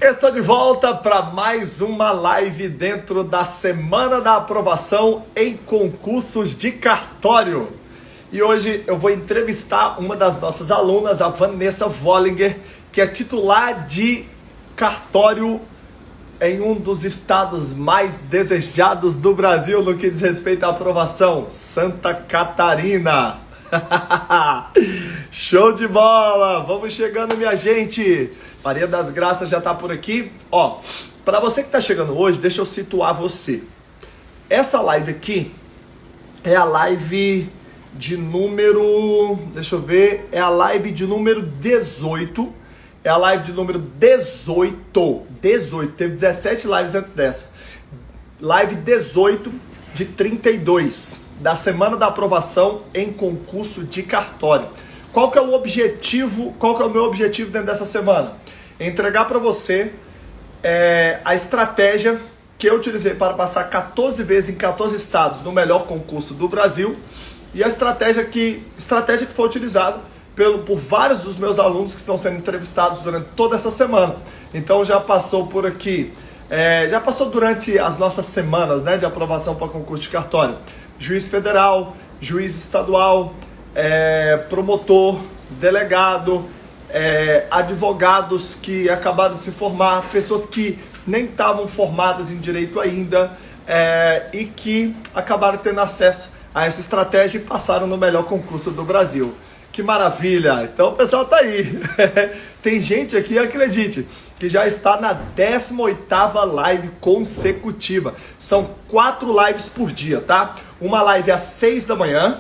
Estou de volta para mais uma live dentro da Semana da Aprovação em Concursos de Cartório. E hoje eu vou entrevistar uma das nossas alunas, a Vanessa Vollinger, que é titular de cartório em um dos estados mais desejados do Brasil no que diz respeito à aprovação, Santa Catarina. Show de bola! Vamos chegando, minha gente! Maria das Graças já está por aqui. Ó, para você que está chegando hoje, deixa eu situar você. Essa live aqui é a live de número... Deixa eu ver. É a live de número 18. É a live de número 18. 18. Teve 17 lives antes dessa. Live 18 de 32. Da Semana da Aprovação em Concurso de Cartório. Qual que é o objetivo? Qual que é o meu objetivo dentro dessa semana? Entregar para você a estratégia que eu utilizei para passar 14 vezes em 14 estados no melhor concurso do Brasil e a estratégia que foi utilizada por vários dos meus alunos que estão sendo entrevistados durante toda essa semana. Então já passou por aqui, já passou durante as nossas semanas, né, de aprovação para concurso de cartório, juiz federal, juiz estadual, promotor, delegado, advogados que acabaram de se formar, pessoas que nem estavam formadas em direito ainda e que acabaram tendo acesso a essa estratégia e passaram no melhor concurso do Brasil. Que maravilha! Então o pessoal tá aí. Tem gente aqui, acredite, que já está na 18ª live consecutiva. São 4 lives por dia, tá? Uma live às 6 da manhã,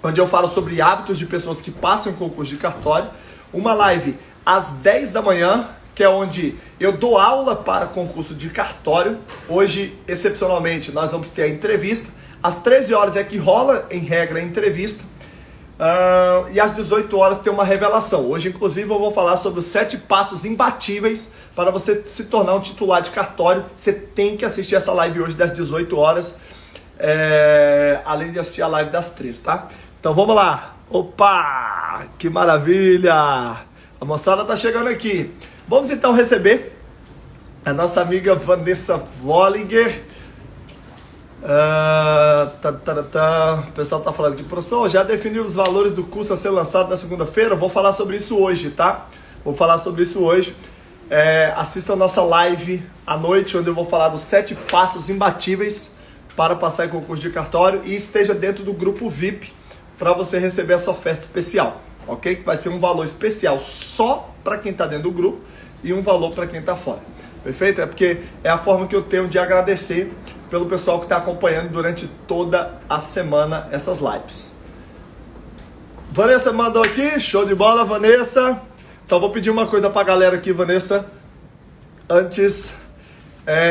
onde eu falo sobre hábitos de pessoas que passam em concurso de cartório. Uma live às 10 da manhã, que é onde eu dou aula para concurso de cartório. Hoje, excepcionalmente, nós vamos ter a entrevista. Às 13 horas é que rola, em regra, a entrevista. E às 18 horas tem uma revelação. Hoje, inclusive, eu vou falar sobre os 7 passos imbatíveis para você se tornar um titular de cartório. Você tem que assistir essa live hoje das 18 horas, além de assistir a live das 13, tá? Então vamos lá. Opa, que maravilha! A moçada tá chegando aqui. Vamos então receber a nossa amiga Vanessa Vollinger. O pessoal tá falando aqui, professor, já definiu os valores do curso a ser lançado na segunda-feira? Vou falar sobre isso hoje, tá? Vou falar sobre isso hoje. Assista a nossa live à noite, onde eu vou falar dos 7 passos imbatíveis para passar em concurso de cartório e esteja dentro do grupo VIP para você receber essa oferta especial, ok? Que vai ser um valor especial só para quem está dentro do grupo e um valor para quem está fora, perfeito? É porque é a forma que eu tenho de agradecer pelo pessoal que está acompanhando durante toda a semana essas lives. Vanessa mandou aqui, show de bola, Vanessa. Só vou pedir uma coisa para a galera aqui, Vanessa, antes,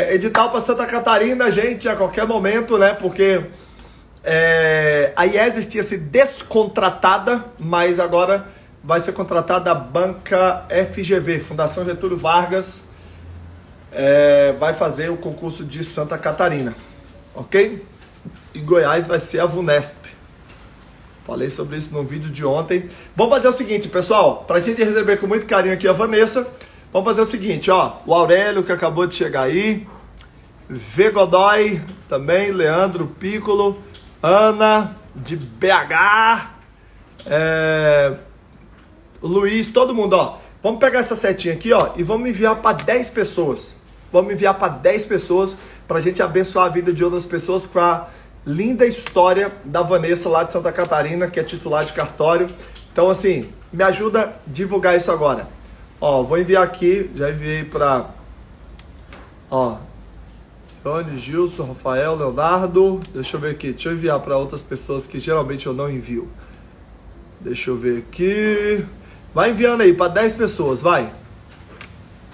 edital para Santa Catarina, gente, a qualquer momento, né? Porque a IESES tinha sido descontratada, mas agora vai ser contratada a Banca FGV, Fundação Getúlio Vargas, vai fazer o concurso de Santa Catarina, ok? E Goiás vai ser a VUNESP. Falei sobre isso no vídeo de ontem. Vamos fazer o seguinte, pessoal, para a gente receber com muito carinho aqui a Vanessa, vamos fazer o seguinte, ó, o Aurélio que acabou de chegar aí, V. Godoy também, Leandro Piccolo, Ana, de BH, Luiz, todo mundo, ó. Vamos pegar essa setinha aqui, ó, e vamos enviar para 10 pessoas. Vamos enviar para 10 pessoas para a gente abençoar a vida de outras pessoas com a linda história da Vanessa lá de Santa Catarina, que é titular de cartório. Então, assim, me ajuda a divulgar isso agora. Ó, vou enviar aqui, já enviei para, ó, Johnny, Gilson, Rafael, Leonardo. Deixa eu ver aqui. Deixa eu enviar para outras pessoas que geralmente eu não envio. Deixa eu ver aqui. Vai enviando aí para 10 pessoas, vai.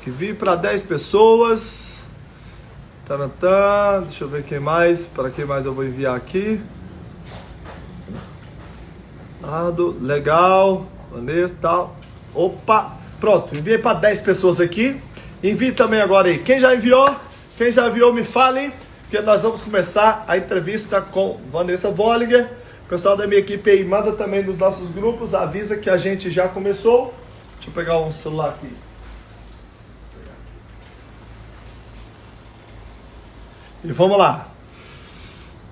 Envie para 10 pessoas. Taratã. Deixa eu ver quem mais. Para quem mais eu vou enviar aqui. Legal. Vanessa, tal. Opa. Pronto. Enviei para 10 pessoas aqui. Envie também agora aí. Quem já enviou? Quem já viu, me fale, que nós vamos começar a entrevista com Vanessa Vollinger. O pessoal da minha equipe aí manda também nos nossos grupos, avisa que a gente já começou. Deixa eu pegar um celular aqui. E vamos lá.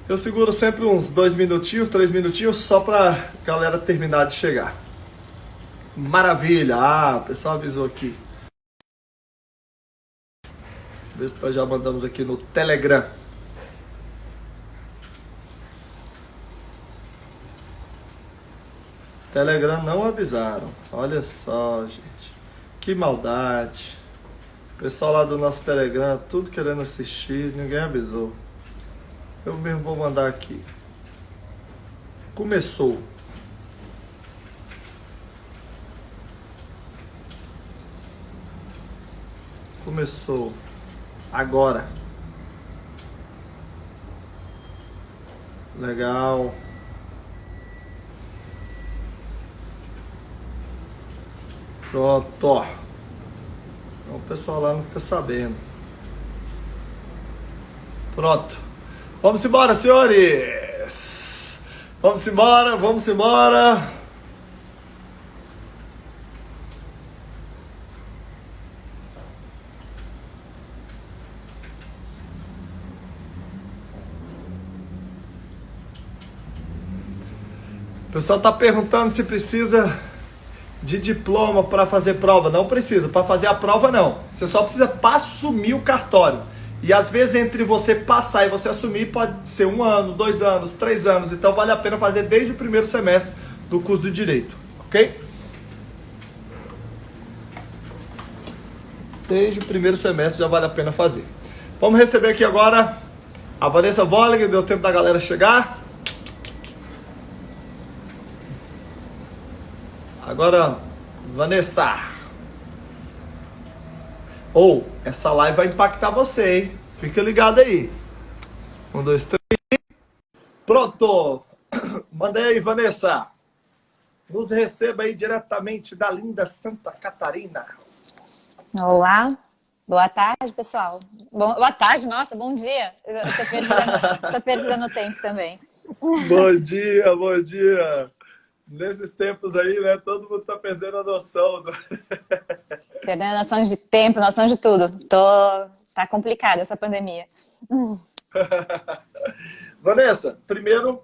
Eu seguro sempre uns 2 minutinhos, 3 minutinhos, só pra galera terminar de chegar. Maravilha! Ah, o pessoal avisou aqui. Vê se nós já mandamos aqui no Telegram. Telegram não avisaram. Olha só, gente. Que maldade. O pessoal lá do nosso Telegram, tudo querendo assistir, ninguém avisou. Eu mesmo vou mandar aqui. Começou. Começou. Agora. Legal. Pronto. Então, o pessoal lá não fica sabendo. Pronto. Vamos embora, senhores. Vamos embora, vamos embora. O pessoal está perguntando se precisa de diploma para fazer prova. Não precisa. Para fazer a prova, não. Você só precisa para assumir o cartório. E às vezes entre você passar e você assumir pode ser 1 ano, 2 anos, 3 anos. Então vale a pena fazer desde o primeiro semestre do curso de Direito. Ok? Desde o primeiro semestre já vale a pena fazer. Vamos receber aqui agora a Vanessa Volliger. Deu tempo da galera chegar. Agora, Vanessa. Ou, essa live vai impactar você, hein? Fica ligado aí. 1, 2, 3. Pronto. Mandei aí, Vanessa. Nos receba aí diretamente da linda Santa Catarina. Olá. Boa tarde, pessoal. Boa tarde, nossa, bom dia. Eu tô perdida no tempo também. Bom dia, bom dia. Nesses tempos aí, né, todo mundo tá perdendo a noção. Perdendo a noção de tempo, noção de tudo. Tá complicada essa pandemia. Vanessa, primeiro,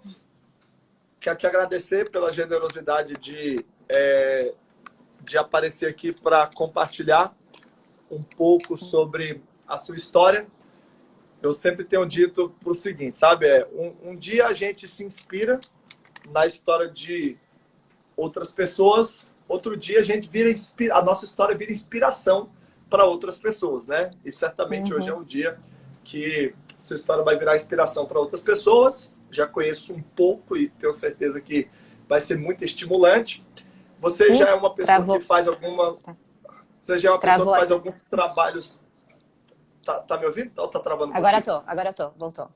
quero te agradecer pela generosidade de aparecer aqui para compartilhar um pouco sobre a sua história. Eu sempre tenho dito o seguinte, sabe? Um dia a gente se inspira na história de outras pessoas, outro dia a nossa história vira inspiração para outras pessoas, né? E certamente hoje é um dia que sua história vai virar inspiração para outras pessoas. Já conheço um pouco e tenho certeza que vai ser muito estimulante. Você já é uma pessoa que faz alguma... Você já é uma pessoa que faz alguns trabalhos... Tá me ouvindo? Ou tá travando? Agora tô. Voltou.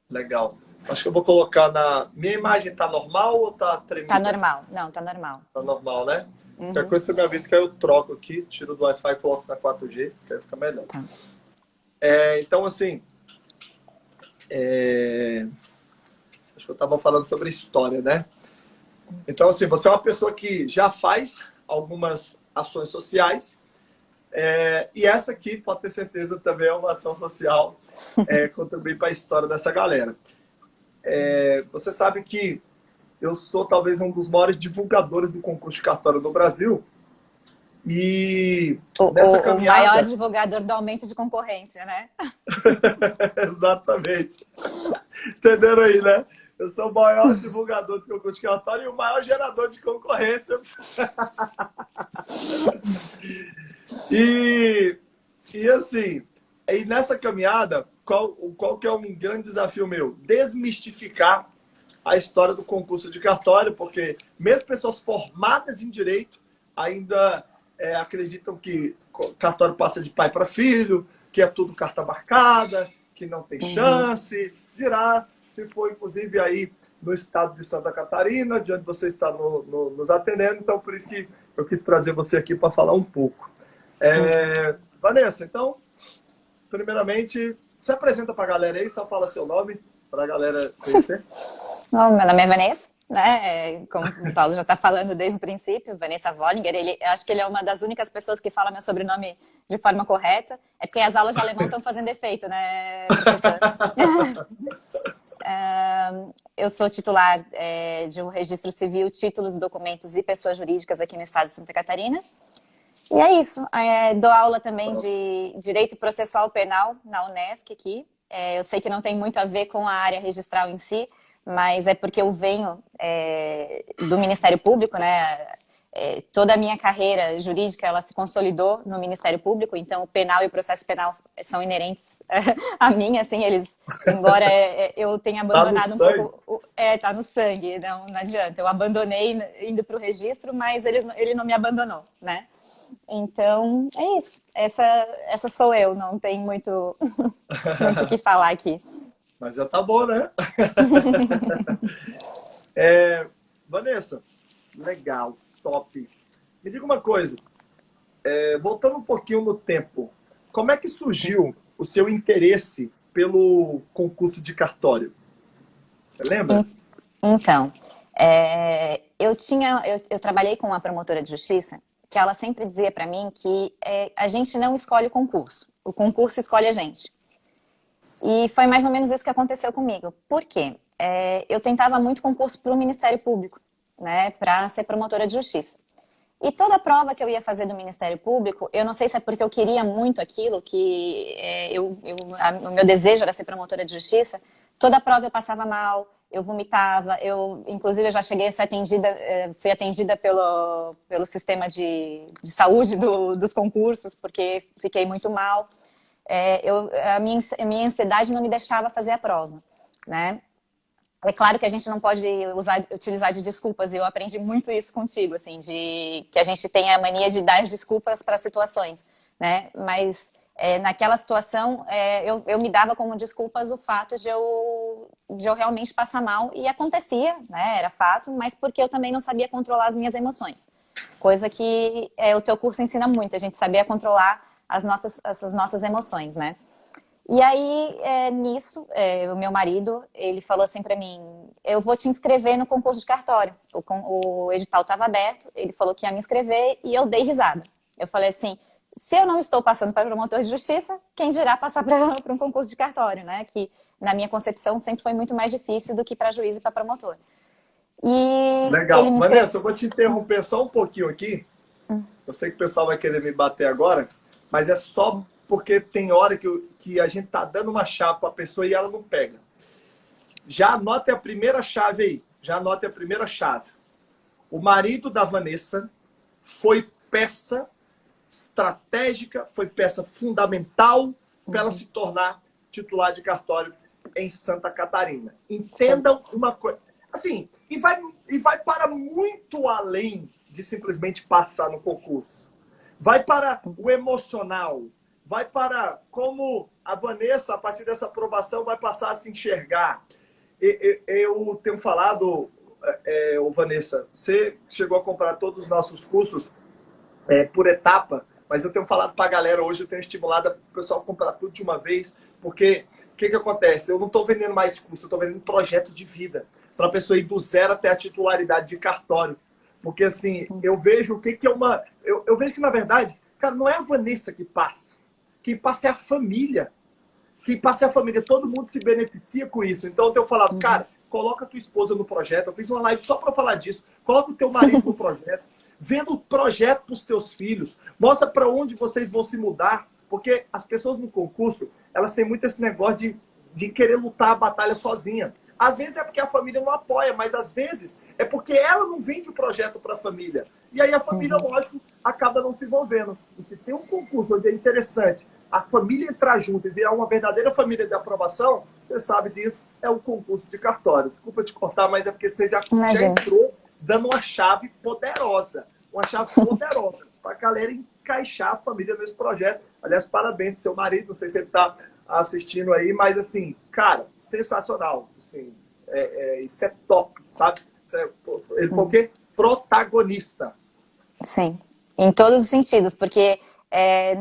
Legal. Acho que eu vou colocar na... Minha imagem tá normal ou tá tremida? Tá normal. Não, tá normal. Tá normal, né? Qualquer coisa você me avisa que aí eu troco aqui, tiro do Wi-Fi e coloco na 4G, que aí fica melhor. Tá. Então, assim... Acho que eu tava falando sobre história, né? Então, assim, você é uma pessoa que já faz algumas ações sociais. E essa aqui, pode ter certeza, também é uma ação social. Contribui para a história dessa galera. Você sabe que eu sou talvez um dos maiores divulgadores do concurso de cartório no Brasil. E nessa caminhada... O maior divulgador do aumento de concorrência, né? Exatamente. Entenderam aí, né? Eu sou o maior divulgador do concurso de cartório e o maior gerador de concorrência. E assim, e nessa caminhada, qual que é um grande desafio meu? Desmistificar a história do concurso de cartório, porque mesmo pessoas formadas em direito ainda acreditam que cartório passa de pai para filho, que é tudo carta marcada, que não tem chance, dirá se for inclusive aí no estado de Santa Catarina, de onde você está nos atendendo. Então, por isso que eu quis trazer você aqui para falar um pouco. Vanessa, então, primeiramente, se apresenta para a galera aí, só fala seu nome, para a galera conhecer. Meu nome é Vanessa, né? Como o Paulo já está falando desde o princípio, Vanessa Vollinger, eu acho que ele é uma das únicas pessoas que fala meu sobrenome de forma correta. É porque as aulas de alemão estão fazendo efeito, né, professor? Eu sou titular de um registro civil, títulos, documentos e pessoas jurídicas aqui no estado de Santa Catarina. E é isso. Dou aula também de Direito Processual Penal na Unesc aqui. Eu sei que não tem muito a ver com a área registral em si, mas é porque eu venho do Ministério Público, né? Toda a minha carreira jurídica, ela se consolidou no Ministério Público, então o penal e o processo penal são inerentes a mim, assim, embora eu tenha abandonado Tá no um pouco, tá no sangue, não adianta, eu abandonei indo para o registro, mas ele não me abandonou, né? Então, é isso, essa sou eu, não tem muito o que falar aqui. Mas já tá bom, né? Vanessa, legal, top. Me diga uma coisa, voltando um pouquinho no tempo, como é que surgiu o seu interesse pelo concurso de cartório? Você lembra? Então, eu trabalhei com uma promotora de justiça que ela sempre dizia para mim que a gente não escolhe o concurso escolhe a gente. E foi mais ou menos isso que aconteceu comigo. Por quê? Eu tentava muito concurso para o Ministério Público, né, para ser promotora de justiça. E toda a prova que eu ia fazer do Ministério Público, eu não sei se é porque eu queria muito aquilo, que o meu desejo era ser promotora de justiça, toda a prova eu passava mal, eu vomitava, inclusive eu já cheguei a ser atendida, fui atendida pelo sistema de saúde dos concursos, porque fiquei muito mal. A minha ansiedade não me deixava fazer a prova, né? É claro que a gente não pode utilizar de desculpas, e eu aprendi muito isso contigo, assim, que a gente tem a mania de dar desculpas para situações, né? Mas naquela situação eu me dava como desculpas o fato de eu realmente passar mal, e acontecia, né? Era fato, mas porque eu também não sabia controlar as minhas emoções. Coisa que o teu curso ensina muito, a gente saber controlar essas nossas emoções, né? E aí, nisso, o meu marido, ele falou assim pra mim, eu vou te inscrever no concurso de cartório. O edital estava aberto, ele falou que ia me inscrever e eu dei risada. Eu falei assim, se eu não estou passando para promotor de justiça, quem dirá passar para um concurso de cartório, né? Que, na minha concepção, sempre foi muito mais difícil do que para juiz e para promotor. E legal. ele me Vanessa, eu vou te interromper só um pouquinho aqui. Eu sei que o pessoal vai querer me bater agora, mas é só porque tem hora que a gente tá dando uma chave para a pessoa e ela não pega. Já anote a primeira chave aí. Já anote a primeira chave. O marido da Vanessa foi peça estratégica, foi peça fundamental para ela se tornar titular de cartório em Santa Catarina. Entendam uma coisa. Assim, e vai para muito além de simplesmente passar no concurso. Vai para o emocional. Vai para como a Vanessa, a partir dessa aprovação, vai passar a se enxergar. Eu tenho falado, Vanessa, você chegou a comprar todos os nossos cursos por etapa, mas eu tenho falado para a galera hoje, eu tenho estimulado o pessoal a comprar tudo de uma vez, porque o que acontece? Eu não estou vendendo mais curso, eu estou vendendo projeto de vida, para a pessoa ir do zero até a titularidade de cartório. Porque assim, eu vejo o que é uma... Eu vejo que, na verdade, cara, não é a Vanessa que passa. Quem passa é a família. Quem passa é a família. Todo mundo se beneficia com isso. Então eu tenho falado, cara, coloca a tua esposa no projeto. Eu fiz uma live só para falar disso. Coloca o teu marido no projeto. Vendo o projeto para os teus filhos. Mostra para onde vocês vão se mudar. Porque as pessoas no concurso, elas têm muito esse negócio de querer lutar a batalha sozinha. Às vezes é porque a família não apoia, mas às vezes é porque ela não vende o projeto para a família. E aí a família, lógico, acaba não se envolvendo. E se tem um concurso onde é interessante a família entrar junto e virar uma verdadeira família de aprovação, você sabe disso, é o concurso de cartório. Desculpa te cortar, mas é porque você já entrou dando uma chave poderosa. Uma chave poderosa para a galera encaixar a família nesse projeto. Aliás, parabéns pro seu marido, não sei se ele está assistindo aí, mas assim, cara, sensacional. Assim, isso é top, sabe? Ele foi o quê? Protagonista. Sim, em todos os sentidos, porque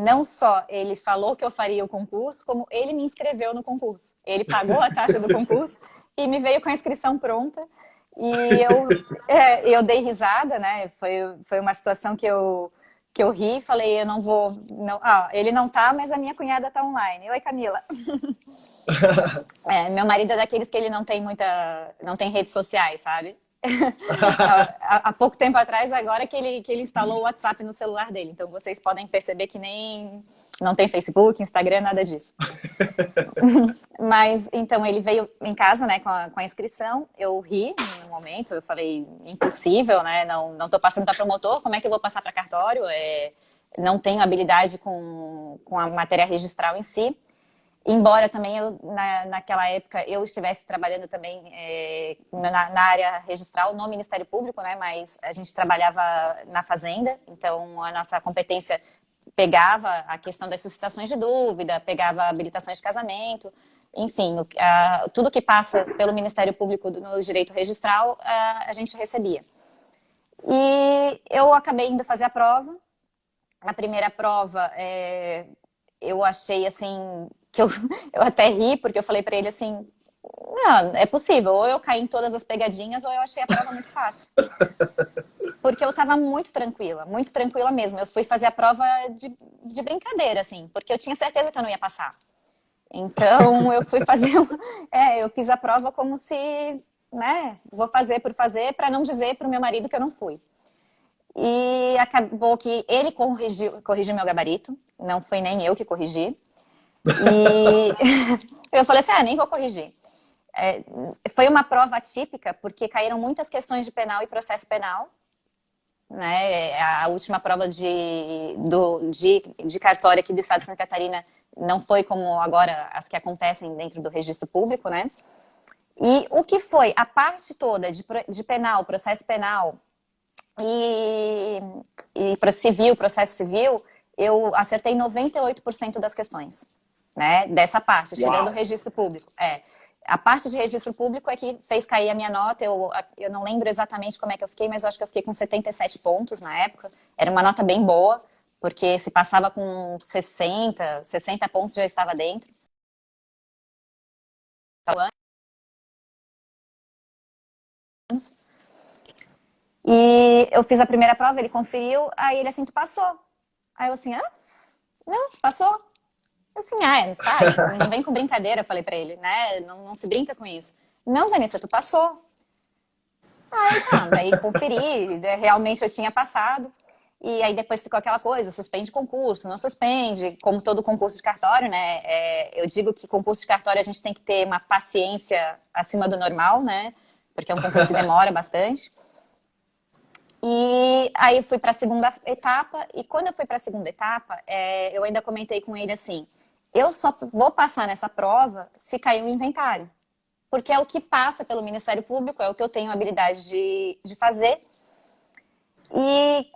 não só ele falou que eu faria o concurso, como ele me inscreveu no concurso. Ele pagou a taxa do concurso e me veio com a inscrição pronta. E eu dei risada, né? Foi uma situação que eu ri e falei, eu não vou... Não, ele não tá, mas a minha cunhada tá online. Oi, Camila. Meu marido é daqueles que ele não tem redes sociais, sabe? Há pouco tempo atrás, agora que ele instalou o WhatsApp no celular dele. Então, vocês podem perceber que nem... Não tem Facebook, Instagram, nada disso. Mas, então, ele veio em casa, né, com a inscrição. Eu ri no momento, eu falei, impossível, né? Não tô passando para promotor, como é que eu vou passar para cartório? Não tenho habilidade com a matéria registral em si. Embora também, naquela época, eu estivesse trabalhando também na área registral, no Ministério Público, né? Mas a gente trabalhava na Fazenda, então a nossa competência pegava a questão das suscitações de dúvida, pegava habilitações de casamento, enfim, tudo que passa pelo Ministério Público no direito registral, a gente recebia. E eu acabei indo fazer a prova. A primeira prova, eu achei assim, que eu até ri, porque eu falei para ele assim, não, é possível, ou eu caí em todas as pegadinhas, ou eu achei a prova muito fácil. Porque eu estava muito tranquila mesmo. Eu fui fazer a prova de brincadeira, assim, porque eu tinha certeza que eu não ia passar. Então, eu fui fazer... eu fiz a prova como se, né, vou fazer por fazer, para não dizer para o meu marido que eu não fui. E acabou que ele corrigiu meu gabarito, não foi nem eu que corrigi. E eu falei assim, nem vou corrigir. Foi uma prova atípica, porque caíram muitas questões de penal e processo penal, né? A última prova de cartório aqui do estado de Santa Catarina não foi como agora as que acontecem dentro do registro público, né? E o que foi a parte toda de penal, processo penal e processo civil, eu acertei 98% das questões, né? Dessa parte, tirando o registro público. A parte de registro público é que fez cair a minha nota. Eu não lembro exatamente como é que eu fiquei, mas eu acho que eu fiquei com 77 pontos na época. Era uma nota bem boa, porque se passava com 60 pontos já estava dentro. E eu fiz a primeira prova, ele conferiu, aí ele assim, tu passou. Aí eu assim, não, tu passou? Assim, tá, não vem com brincadeira, eu falei pra ele, né? Não se brinca com isso. Não, Vanessa, tu passou. Aí tá, daí conferi, realmente eu tinha passado. E aí depois ficou aquela coisa, suspende concurso, não suspende, como todo concurso de cartório, né? Eu digo que concurso de cartório a gente tem que ter uma paciência acima do normal, né? Porque é um concurso que demora bastante. E aí eu fui para a segunda etapa, e quando eu fui para a segunda etapa, eu ainda comentei com ele assim, eu só vou passar nessa prova se cair um inventário, porque é o que passa pelo Ministério Público, é o que eu tenho habilidade de fazer. E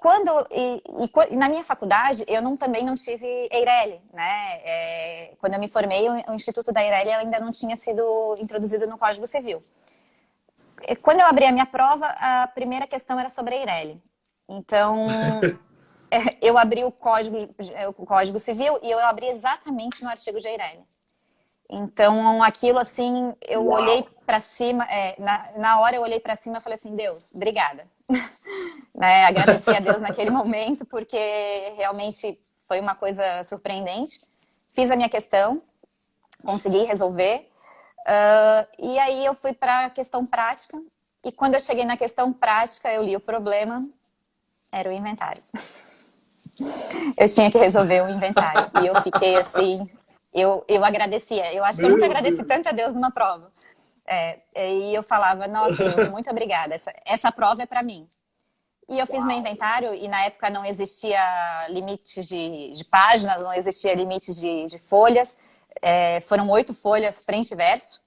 na minha faculdade, eu também não tive EIRELI, né? Quando eu me formei, o Instituto da EIRELI ainda não tinha sido introduzido no Código Civil. Quando eu abri a minha prova, a primeira questão era sobre a EIRELI. Então, eu abri o Código Civil e eu abri exatamente no artigo de EIRELI. Então, aquilo assim, eu olhei para cima, na hora eu olhei para cima e falei assim, Deus, obrigada. Né? Agradeci a Deus naquele momento, porque realmente foi uma coisa surpreendente. Fiz a minha questão, consegui resolver. E aí eu fui para a questão prática, e quando eu cheguei na questão prática, eu li o problema, era o inventário. Eu tinha que resolver o inventário, e eu fiquei assim, eu agradecia, eu acho que eu nunca agradeci tanto a Deus numa prova. E eu falava, nossa, Deus, muito obrigada, essa prova é para mim. E eu fiz meu inventário, e na época não existia limite de páginas, não existia limite de folhas. Foram 8 folhas frente e verso,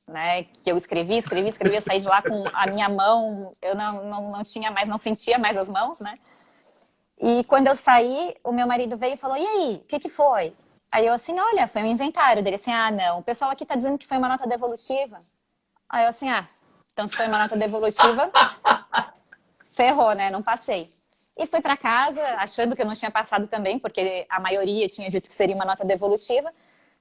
né, que eu escrevi, eu saí de lá com a minha mão, eu não tinha mais, não sentia mais as mãos, né? E quando eu saí, o meu marido veio e falou, e aí, o que foi? Aí eu assim, olha, foi um inventário. Dele assim, não, o pessoal aqui tá dizendo que foi uma nota devolutiva. Aí eu assim, então se foi uma nota devolutiva, ferrou, né, não passei. E fui para casa, achando que eu não tinha passado também, porque a maioria tinha dito que seria uma nota devolutiva.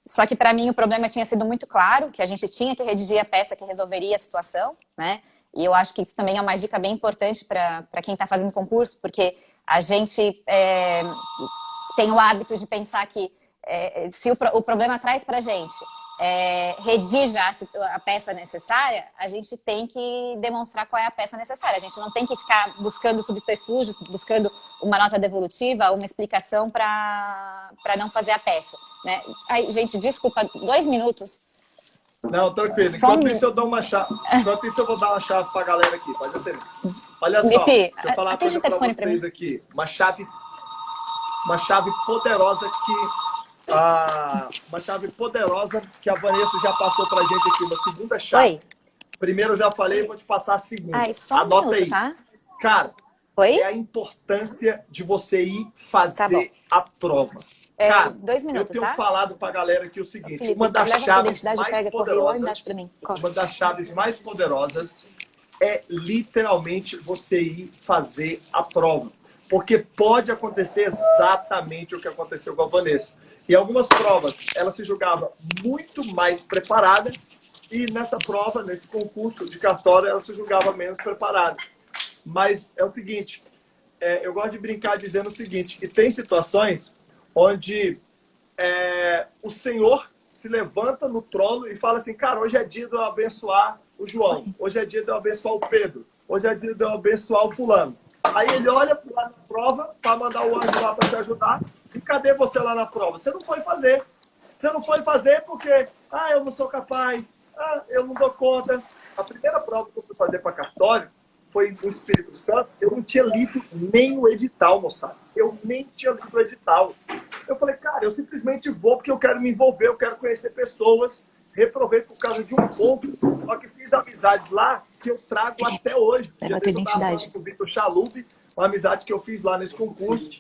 Só que para mim o problema tinha sido muito claro, que a gente tinha que redigir a peça que resolveria a situação, né? E eu acho que isso também é uma dica bem importante para quem está fazendo concurso, porque a gente tem o hábito de pensar que se o problema traz para a gente redige a peça necessária, a gente tem que demonstrar qual é a peça necessária. A gente não tem que ficar buscando subterfúgios, buscando uma nota devolutiva, uma explicação para não fazer a peça, né? Ai, gente, desculpa, 2 minutos. Não, tranquilo. Enquanto isso eu dou uma chave. Enquanto isso eu vou dar uma chave pra galera aqui. Pode atender. Olha só, Lipe, deixa eu falar uma coisa pra vocês aqui. Uma chave poderosa uma chave poderosa que a Vanessa já passou pra gente aqui. Uma segunda chave. Oi. Primeiro eu já falei, vou te passar a segunda. Ai, só um Anota minuto, aí. tá? Cara, Oi? é a importância de você ir fazer a prova. Cara, 2 minutos, eu tenho falado pra galera aqui o seguinte, Felipe, uma das chaves mais poderosas é literalmente você ir fazer a prova. Porque pode acontecer exatamente o que aconteceu com a Vanessa. E algumas provas, ela se julgava muito mais preparada e nessa prova, nesse concurso de cartório, ela se julgava menos preparada. Mas é o seguinte, eu gosto de brincar dizendo o seguinte, que tem situações onde o Senhor se levanta no trono e fala assim, cara, hoje é dia de eu abençoar o João, hoje é dia de eu abençoar o Pedro, hoje é dia de eu abençoar o fulano. Aí ele olha lá na prova para mandar o anjo lá para te ajudar. E cadê você lá na prova? Você não foi fazer. Você não foi fazer porque, eu não sou capaz, eu não dou conta. A primeira prova que eu fui fazer para cartório foi no Espírito Santo, eu não tinha lido nem o edital, moçada. Eu nem tinha lido o edital. Eu falei, cara, eu simplesmente vou porque eu quero me envolver, eu quero conhecer pessoas. Reprovei por causa de um ponto, só que fiz amizades lá que eu trago até hoje. Pega a tua identidade. Com o Vitor Chalub, uma amizade que eu fiz lá nesse concurso.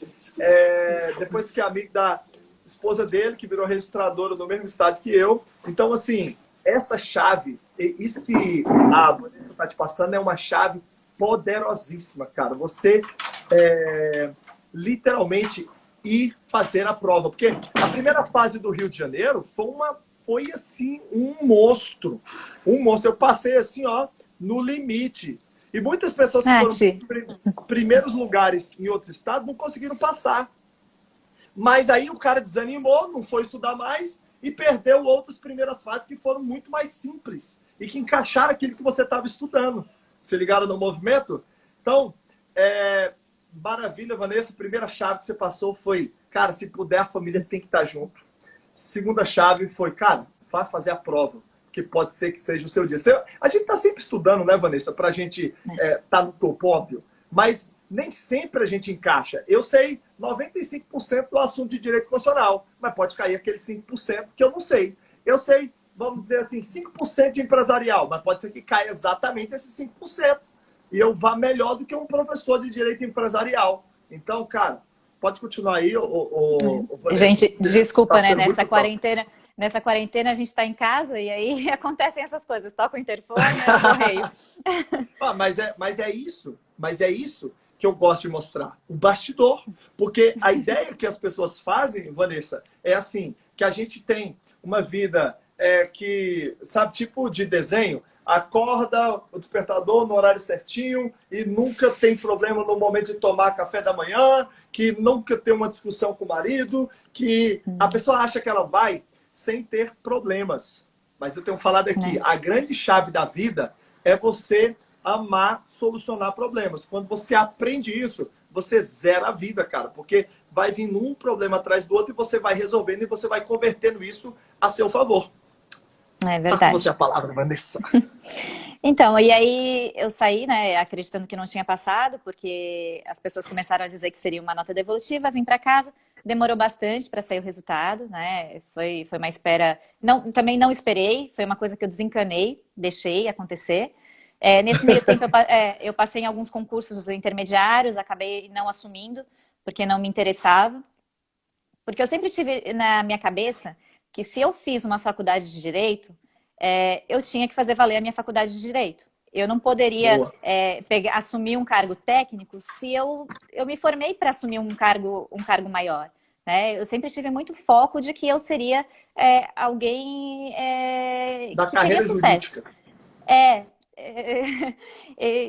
Depois que é amigo da esposa dele, que virou registradora no mesmo estado que eu. Então, assim, essa chave, isso que a Vanessa está te passando é uma chave poderosíssima, cara. Você literalmente ir fazer a prova. Porque a primeira fase do Rio de Janeiro foi assim, um monstro. Um monstro. Eu passei assim, ó, no limite. E muitas pessoas que foram primeiros lugares em outros estados não conseguiram passar. Mas aí o cara desanimou, não foi estudar mais e perdeu outras primeiras fases que foram muito mais simples e que encaixaram aquilo que você estava estudando. Se ligaram no movimento? Então, maravilha, Vanessa. A primeira chave que você passou foi, cara, se puder, a família tem que estar junto. Segunda chave foi, cara, vai fazer a prova, que pode ser que seja o seu dia. A gente está sempre estudando, né, Vanessa, para a gente tá no topo, óbvio, mas nem sempre a gente encaixa. Eu sei 95% do assunto de direito constitucional, mas pode cair aquele 5% que eu não sei. Eu sei, vamos dizer assim, 5% de empresarial, mas pode ser que caia exatamente esse 5%. E eu vá melhor do que um professor de direito empresarial. Então, cara, pode continuar aí. Gente, desculpa, né? Nessa quarentena a gente está em casa e aí acontecem essas coisas. Toca o interfone, é o correio. Mas é isso que eu gosto de mostrar. O bastidor. Porque a ideia que as pessoas fazem, Vanessa, é assim, que a gente tem uma vida que, sabe, tipo de desenho, acorda o despertador no horário certinho e nunca tem problema no momento de tomar café da manhã, que nunca tem uma discussão com o marido, que a pessoa acha que ela vai sem ter problemas. Mas eu tenho falado aqui, a grande chave da vida é você amar solucionar problemas. Quando você aprende isso, você zera a vida, cara, porque vai vindo um problema atrás do outro e você vai resolvendo e você vai convertendo isso a seu favor. É verdade. Você a palavra, Vanessa. Então, e aí eu saí, né, acreditando que não tinha passado, porque as pessoas começaram a dizer que seria uma nota devolutiva, vim para casa, demorou bastante para sair o resultado, né, foi uma espera, também não esperei, foi uma coisa que eu desencanei, deixei acontecer. Nesse meio tempo eu passei em alguns concursos intermediários, acabei não assumindo, porque não me interessava, porque eu sempre tive na minha cabeça que se eu fiz uma faculdade de Direito, eu tinha que fazer valer a minha faculdade de Direito. Eu não poderia assumir um cargo técnico se eu me formei para assumir um cargo maior. Né? Eu sempre tive muito foco de que eu seria alguém da que carreira teria sucesso. jurídica.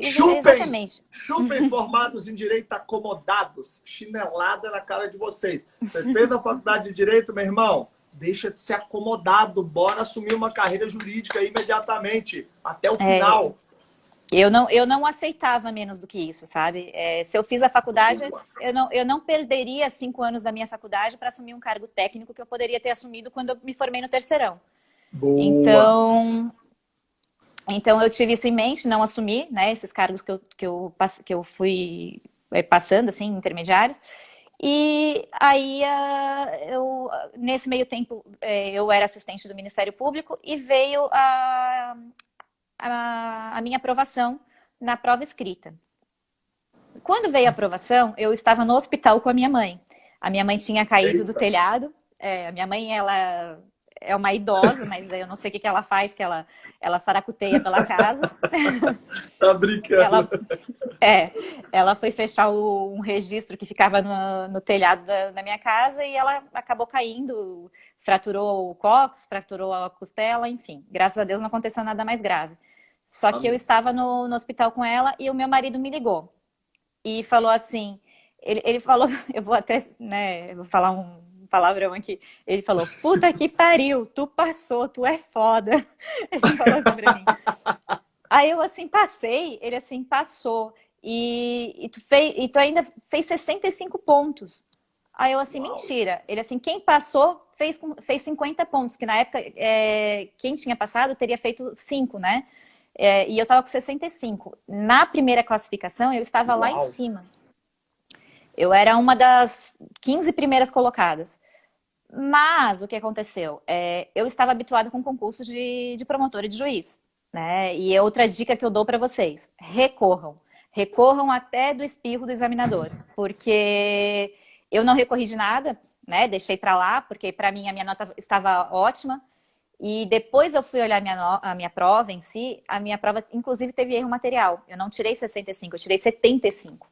Chupem! Exatamente. Chupem formados em direito acomodados. Chinelada na cara de vocês. Você fez a faculdade de direito, meu irmão? Deixa de ser acomodado. Bora assumir uma carreira jurídica imediatamente. Até o final. Eu não aceitava menos do que isso, sabe? Se eu fiz a faculdade, eu não perderia 5 anos da minha faculdade para assumir um cargo técnico que eu poderia ter assumido quando eu me formei no terceirão. Boa. Então eu tive isso em mente, não assumi, né, esses cargos que eu fui passando, assim, intermediários. E aí, nesse meio tempo, eu era assistente do Ministério Público e veio a minha aprovação na prova escrita. Quando veio a aprovação, eu estava no hospital com a minha mãe. A minha mãe tinha caído do Eita. telhado. A minha mãe, ela é uma idosa, mas eu não sei o que ela faz, que ela saracuteia pela casa. Tá brincando. Ela, ela foi fechar um registro que ficava no telhado da minha casa e ela acabou caindo, fraturou o cóccix, fraturou a costela, enfim. Graças a Deus não aconteceu nada mais grave. Só que eu estava no hospital com ela e o meu marido me ligou. E falou assim, ele falou, eu vou até, né, eu vou falar um palavrão aqui. Ele falou, puta que pariu, tu passou, tu é foda. Ele falou assim pra mim. Aí eu assim, passei, ele assim, passou. E tu ainda fez 65 pontos. Aí eu assim, mentira. Ele assim, quem passou fez 50 pontos, que na época quem tinha passado teria feito 5, né? E eu estava com 65. Na primeira classificação, eu estava lá em cima. Eu era uma das 15 primeiras colocadas. Mas o que aconteceu? Eu estava habituada com concursos de promotor e de juiz. Né? E outra dica que eu dou para vocês: recorram. Recorram até do espirro do examinador. Porque eu não recorri de nada, né? Deixei para lá, porque para mim a minha nota estava ótima. E depois eu fui olhar a minha prova em si, a minha prova inclusive teve erro material. Eu não tirei 65, eu tirei 75.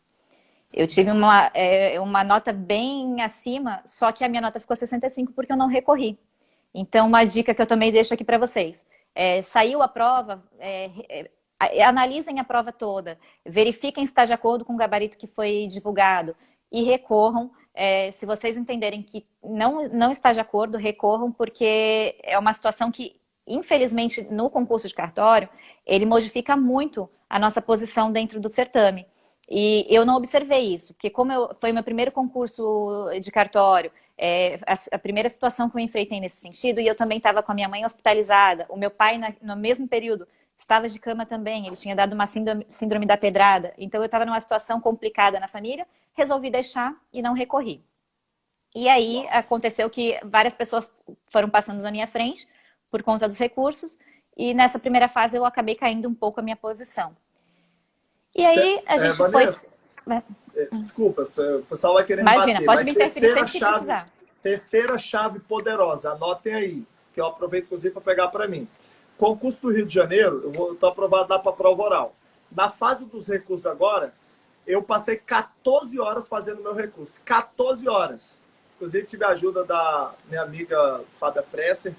Eu tive uma nota bem acima, só que a minha nota ficou 65 porque eu não recorri. Então, uma dica que eu também deixo aqui para vocês. Saiu a prova, analisem a prova toda, verifiquem se está de acordo com o gabarito que foi divulgado e recorram. Se vocês entenderem que não está de acordo, recorram, porque é uma situação que, infelizmente, no concurso de cartório, ele modifica muito a nossa posição dentro do certame. E eu não observei isso, porque foi o meu primeiro concurso de cartório, a primeira situação que eu enfrentei nesse sentido, e eu também estava com a minha mãe hospitalizada, o meu pai, no mesmo período, estava de cama também, ele tinha dado uma síndrome da pedrada, então eu estava numa situação complicada na família, resolvi deixar e não recorri. E aí aconteceu que várias pessoas foram passando na minha frente por conta dos recursos, e nessa primeira fase eu acabei caindo um pouco a minha posição. E aí a gente Vanessa, desculpa, o pessoal vai querer Imagina, me bater, pode mas me interferir sempre que precisar. terceira chave poderosa, anotem aí, que eu aproveito inclusive para pegar para mim. Concurso do Rio de Janeiro, eu estou aprovado lá para a prova oral. Na fase dos recursos agora, eu passei 14 horas fazendo meu recurso. 14 horas. Inclusive tive a ajuda da minha amiga Fábia Presser,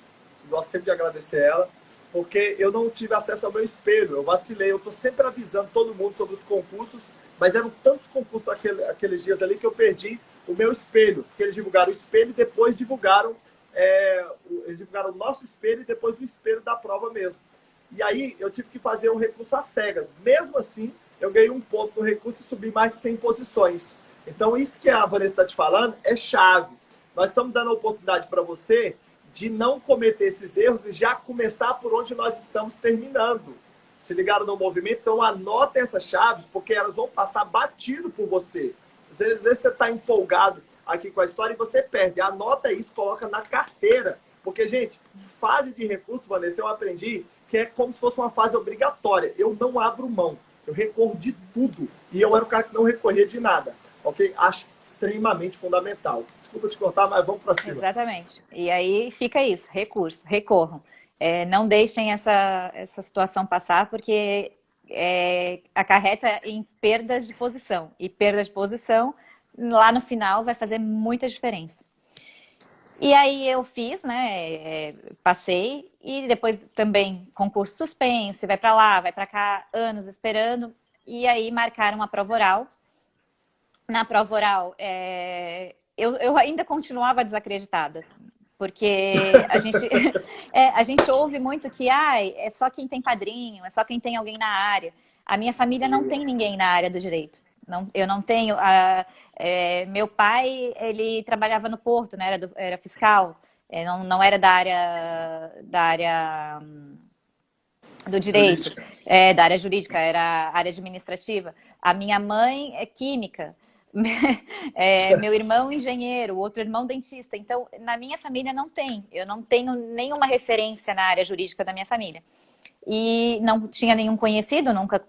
gosto sempre de agradecer ela, porque eu não tive acesso ao meu espelho, eu vacilei, eu estou sempre avisando todo mundo sobre os concursos, mas eram tantos concursos aqueles dias ali que eu perdi o meu espelho, porque eles divulgaram o espelho e depois divulgaram o nosso espelho e depois o espelho da prova mesmo. E aí eu tive que fazer um recurso às cegas. Mesmo assim, eu ganhei um ponto no recurso e subi mais de 100 posições. Então isso que a Vanessa está te falando é chave. Nós estamos dando a oportunidade para você de não cometer esses erros e já começar por onde nós estamos terminando. Se ligaram no movimento? Então anotem essas chaves, porque elas vão passar batido por você. Às vezes você está empolgado aqui com a história e você perde. Anota isso, coloca na carteira. Porque, gente, fase de recurso, Vanessa, eu aprendi que é como se fosse uma fase obrigatória. Eu não abro mão. Eu recorro de tudo. E eu era o cara que não recorria de nada. Ok? Acho extremamente fundamental. Desculpa te cortar, mas vamos para cima. Exatamente. E aí fica isso, recurso, recorram. Não deixem essa situação passar, porque acarreta em perdas de posição. E perda de posição, lá no final, vai fazer muita diferença. E aí eu fiz, né, passei, e depois também concurso suspenso, vai pra lá, vai pra cá, anos esperando, e aí marcaram a prova oral. Na prova oral, eu ainda continuava desacreditada, porque a gente, a gente ouve muito que é só quem tem padrinho, é só quem tem alguém na área. A minha família não tem ninguém na área do direito. Não, eu não tenho. Meu pai, ele trabalhava no Porto, né, era fiscal, não era da área do direito, Jurídica. da área jurídica, era área administrativa. A minha mãe é química, meu irmão engenheiro, o outro irmão dentista. Então, na minha família não tem. Eu não tenho nenhuma referência na área jurídica da minha família. E não tinha nenhum conhecido, nunca.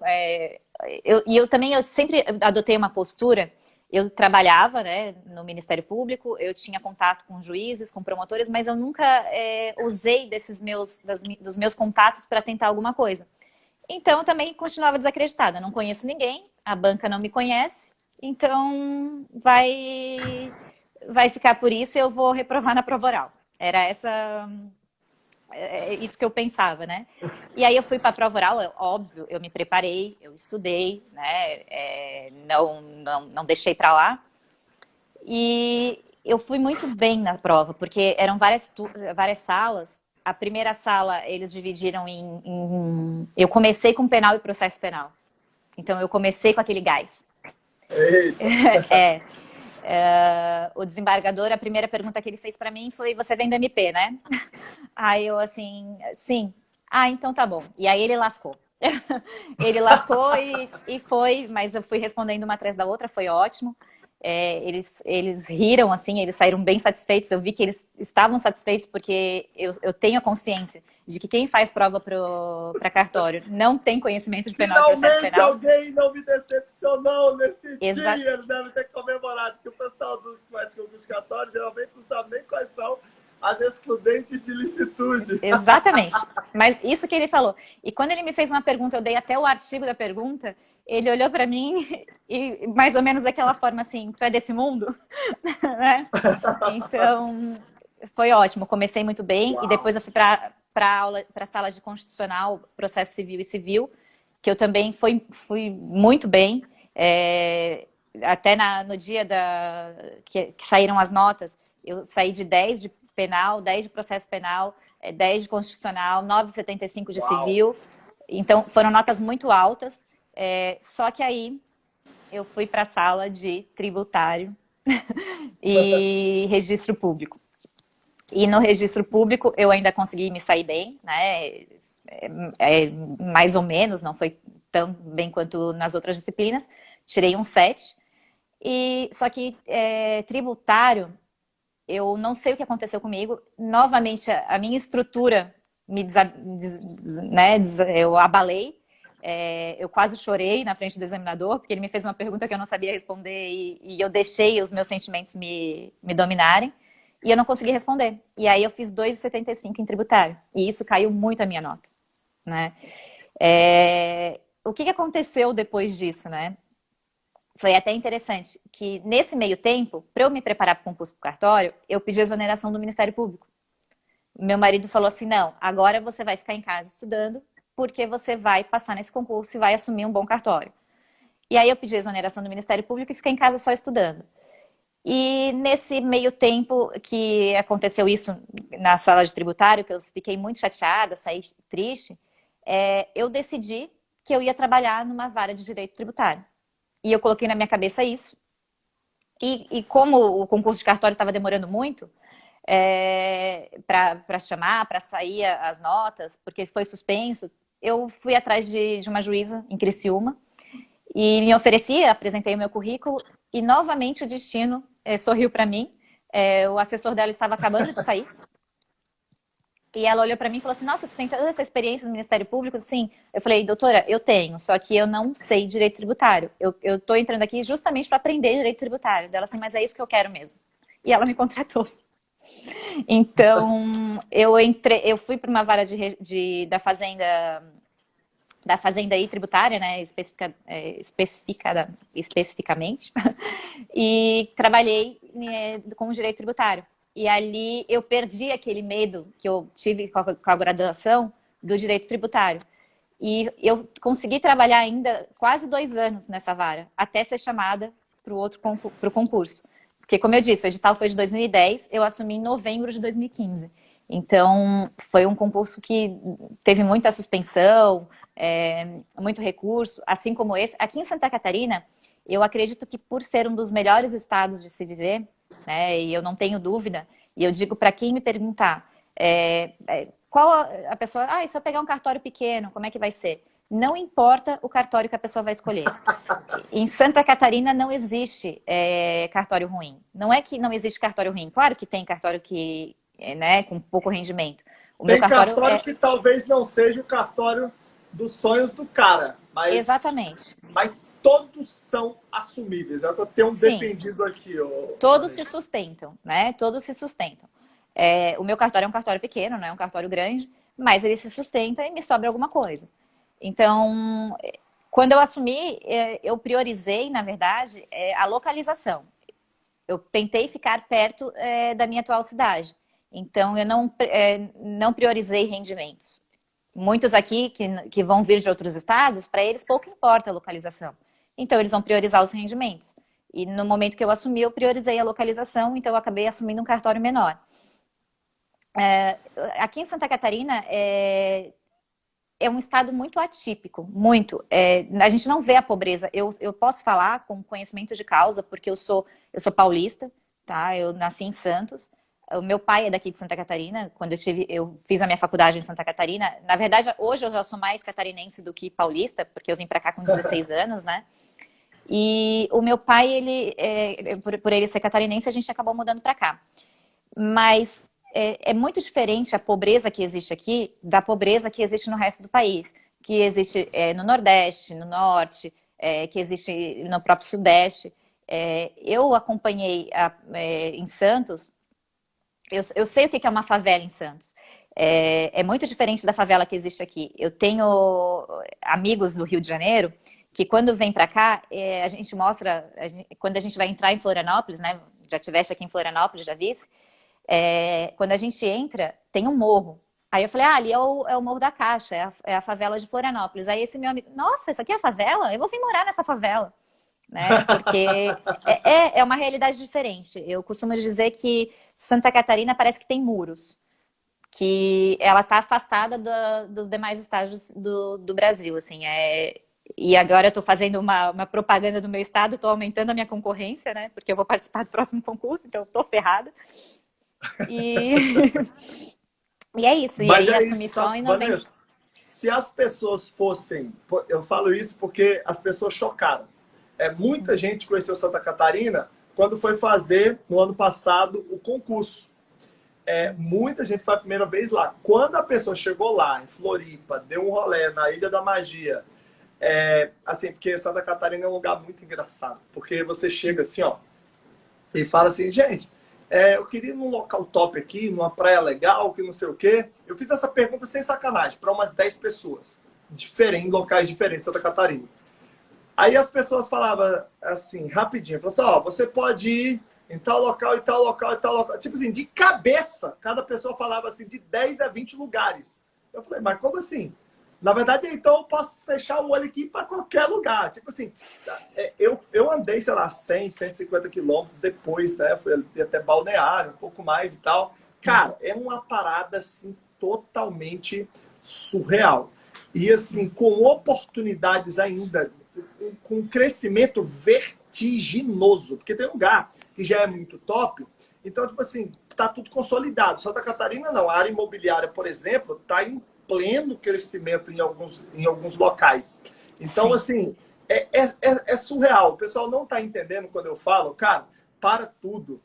Eu sempre adotei uma postura. Eu trabalhava, né, no Ministério Público, eu tinha contato com juízes, com promotores, mas eu nunca usei dos meus contatos para tentar alguma coisa. Então, eu também continuava desacreditada. Não conheço ninguém, a banca não me conhece, então vai ficar por isso e eu vou reprovar na prova oral. Era isso que eu pensava, né? E aí eu fui para a prova oral, óbvio, eu me preparei, eu estudei, né? Não deixei para lá. E eu fui muito bem na prova, porque eram várias salas. A primeira sala eles dividiram Eu comecei com penal e processo penal. Então eu comecei com aquele gás. Eita. É, o desembargador, a primeira pergunta que ele fez para mim foi: você vem do MP, né? Aí eu assim, sim. Ah, então tá bom. E aí ele lascou. Ele lascou e foi, mas eu fui respondendo uma atrás da outra, foi ótimo. Eles riram, assim, eles saíram bem satisfeitos. Eu vi que eles estavam satisfeitos porque eu tenho a consciência de que quem faz prova para cartório não tem conhecimento de penal e processo Finalmente penal. alguém não me decepcionou nesse Exa dia. Eles devem ter comemorado, que o pessoal dos mais concursos cartórios geralmente não sabe nem quais são as excludentes de licitude. Exatamente. Mas isso que ele falou. E quando ele me fez uma pergunta, eu dei até o artigo da pergunta, ele olhou para mim e mais ou menos daquela forma assim: tu é desse mundo? Né? Então, foi ótimo. Comecei muito bem e depois eu fui para a sala de constitucional, processo civil e civil, que eu também fui muito bem. Até no dia que saíram as notas, eu saí de 10 de penal, 10 de processo penal, 10 de constitucional, 9,75 de civil. Então, foram notas muito altas. Só que aí eu fui para a sala de tributário e registro público. E no registro público eu ainda consegui me sair bem, né? Mais ou menos, não foi tão bem quanto nas outras disciplinas. Tirei um 7. Só que tributário, eu não sei o que aconteceu comigo. Novamente, a minha estrutura eu abalei. Eu quase chorei na frente do examinador, porque ele me fez uma pergunta que eu não sabia responder e eu deixei os meus sentimentos me dominarem. E eu não consegui responder. E aí eu fiz 2,75 em tributário. E isso caiu muito a minha nota, né? O que aconteceu depois disso, né? Foi até interessante que nesse meio tempo, para eu me preparar para o concurso do cartório, eu pedi exoneração do Ministério Público. Meu marido falou assim: não, agora você vai ficar em casa estudando, porque você vai passar nesse concurso e vai assumir um bom cartório. E aí eu pedi exoneração do Ministério Público e fiquei em casa só estudando. E nesse meio tempo que aconteceu isso na sala de tributário, que eu fiquei muito chateada, saí triste, eu decidi que eu ia trabalhar numa vara de direito tributário. E eu coloquei na minha cabeça isso. E como o concurso de cartório estava demorando muito para chamar, para sair as notas, porque foi suspenso, eu fui atrás de uma juíza em Criciúma e me ofereci, apresentei o meu currículo e novamente o destino sorriu para mim. O assessor dela estava acabando de sair. E ela olhou para mim e falou assim: nossa, tu tem toda essa experiência no Ministério Público? Sim. Eu falei: doutora, eu tenho, só que eu não sei direito tributário. Eu tô entrando aqui justamente para aprender direito tributário. Dela assim: mas é isso que eu quero mesmo. E ela me contratou. Então, eu fui para uma vara da Fazenda aí tributária, né, especificamente, e trabalhei com direito tributário. E ali eu perdi aquele medo que eu tive com a graduação do direito tributário. E eu consegui trabalhar ainda quase 2 anos nessa vara, até ser chamada para o concurso. Porque, como eu disse, o edital foi de 2010, eu assumi em novembro de 2015. Então, foi um concurso que teve muita suspensão, muito recurso, assim como esse. Aqui em Santa Catarina, eu acredito que por ser um dos melhores estados de se viver, né, e eu não tenho dúvida, e eu digo para quem me perguntar, qual a pessoa, e se eu pegar um cartório pequeno, como é que vai ser? Não importa o cartório que a pessoa vai escolher. Em Santa Catarina não existe cartório ruim. Não é que não existe cartório ruim. Claro que tem cartório que, né, com pouco rendimento. O meu Tem cartório cartório que talvez não seja o cartório dos sonhos do cara, Exatamente. mas todos são assumíveis. É o que eu tenho Sim, defendido aqui. todos se sustentam, né? Todos se sustentam. O meu cartório é um cartório pequeno, não é um cartório grande, mas ele se sustenta e me sobra alguma coisa. Então, quando eu assumi, eu priorizei, na verdade, a localização. Eu tentei ficar perto da minha atual cidade. Então, eu não priorizei rendimentos. Muitos aqui que vão vir de outros estados, para eles pouco importa a localização. Então, eles vão priorizar os rendimentos. E no momento que eu assumi, eu priorizei a localização, então eu acabei assumindo um cartório menor. Aqui em Santa Catarina, é um estado muito atípico, muito. A gente não vê a pobreza. Eu posso falar com conhecimento de causa, porque eu sou paulista, tá? Eu nasci em Santos. O meu pai é daqui de Santa Catarina. Quando eu fiz a minha faculdade em Santa Catarina. Na verdade, hoje eu já sou mais catarinense do que paulista, porque eu vim para cá com 16 anos, né? E o meu pai, por ele ser catarinense, a gente acabou mudando para cá. Mas é muito diferente a pobreza que existe aqui da pobreza que existe no resto do país, que existe no Nordeste, no Norte, que existe no próprio Sudeste. Eu acompanhei em Santos, eu sei o que é uma favela em Santos. É muito diferente da favela que existe aqui. Eu tenho amigos do Rio de Janeiro que quando vem para cá, a gente mostra, quando a gente vai entrar em Florianópolis, né? Já tiveste aqui em Florianópolis, já visse? Quando a gente entra, tem um morro. Aí eu falei, ali é o Morro da Caixa, é a favela de Florianópolis. Aí esse meu amigo, nossa, isso aqui é favela? Eu vou vir morar nessa favela. Né? Porque é uma realidade diferente. Eu costumo dizer que Santa Catarina parece que tem muros, que ela está afastada dos demais estados do Brasil, assim, e agora eu estou fazendo uma propaganda do meu estado, estou aumentando a minha concorrência, né? Porque eu vou participar do próximo concurso, então eu estou ferrada. E, e é isso, e Mas aí é assumi isso, só sabe, em 90. Vanessa? Se as pessoas fossem... Eu falo isso porque as pessoas chocaram. Muita gente conheceu Santa Catarina quando foi fazer, no ano passado, o concurso. Muita gente foi a primeira vez lá. Quando a pessoa chegou lá, em Floripa, deu um rolê na Ilha da Magia, assim, porque Santa Catarina é um lugar muito engraçado. Porque você chega assim, ó, e fala assim, gente, eu queria ir num local top aqui, numa praia legal, que não sei o quê. Eu fiz essa pergunta sem sacanagem, para umas 10 pessoas, em locais diferentes de Santa Catarina. Aí as pessoas falavam assim, rapidinho, falavam assim, ó, você pode ir em tal local, e tal local, e tal local. Tipo assim, de cabeça, cada pessoa falava assim, de 10 a 20 lugares. Eu falei, mas como assim? Na verdade, então eu posso fechar o olho aqui para qualquer lugar. Tipo assim, eu andei, sei lá, 100, 150 quilômetros depois, né? Fui até Balneário, um pouco mais e tal. Cara, é uma parada, assim, totalmente surreal. E, assim, com oportunidades ainda, com um crescimento vertiginoso. Porque tem lugar que já é muito top. Então, tipo assim, tá tudo consolidado. Santa Catarina, não. A área imobiliária, por exemplo, tá em pleno crescimento em alguns locais. Então, Sim. assim, é surreal. O pessoal não está entendendo quando eu falo, cara, para tudo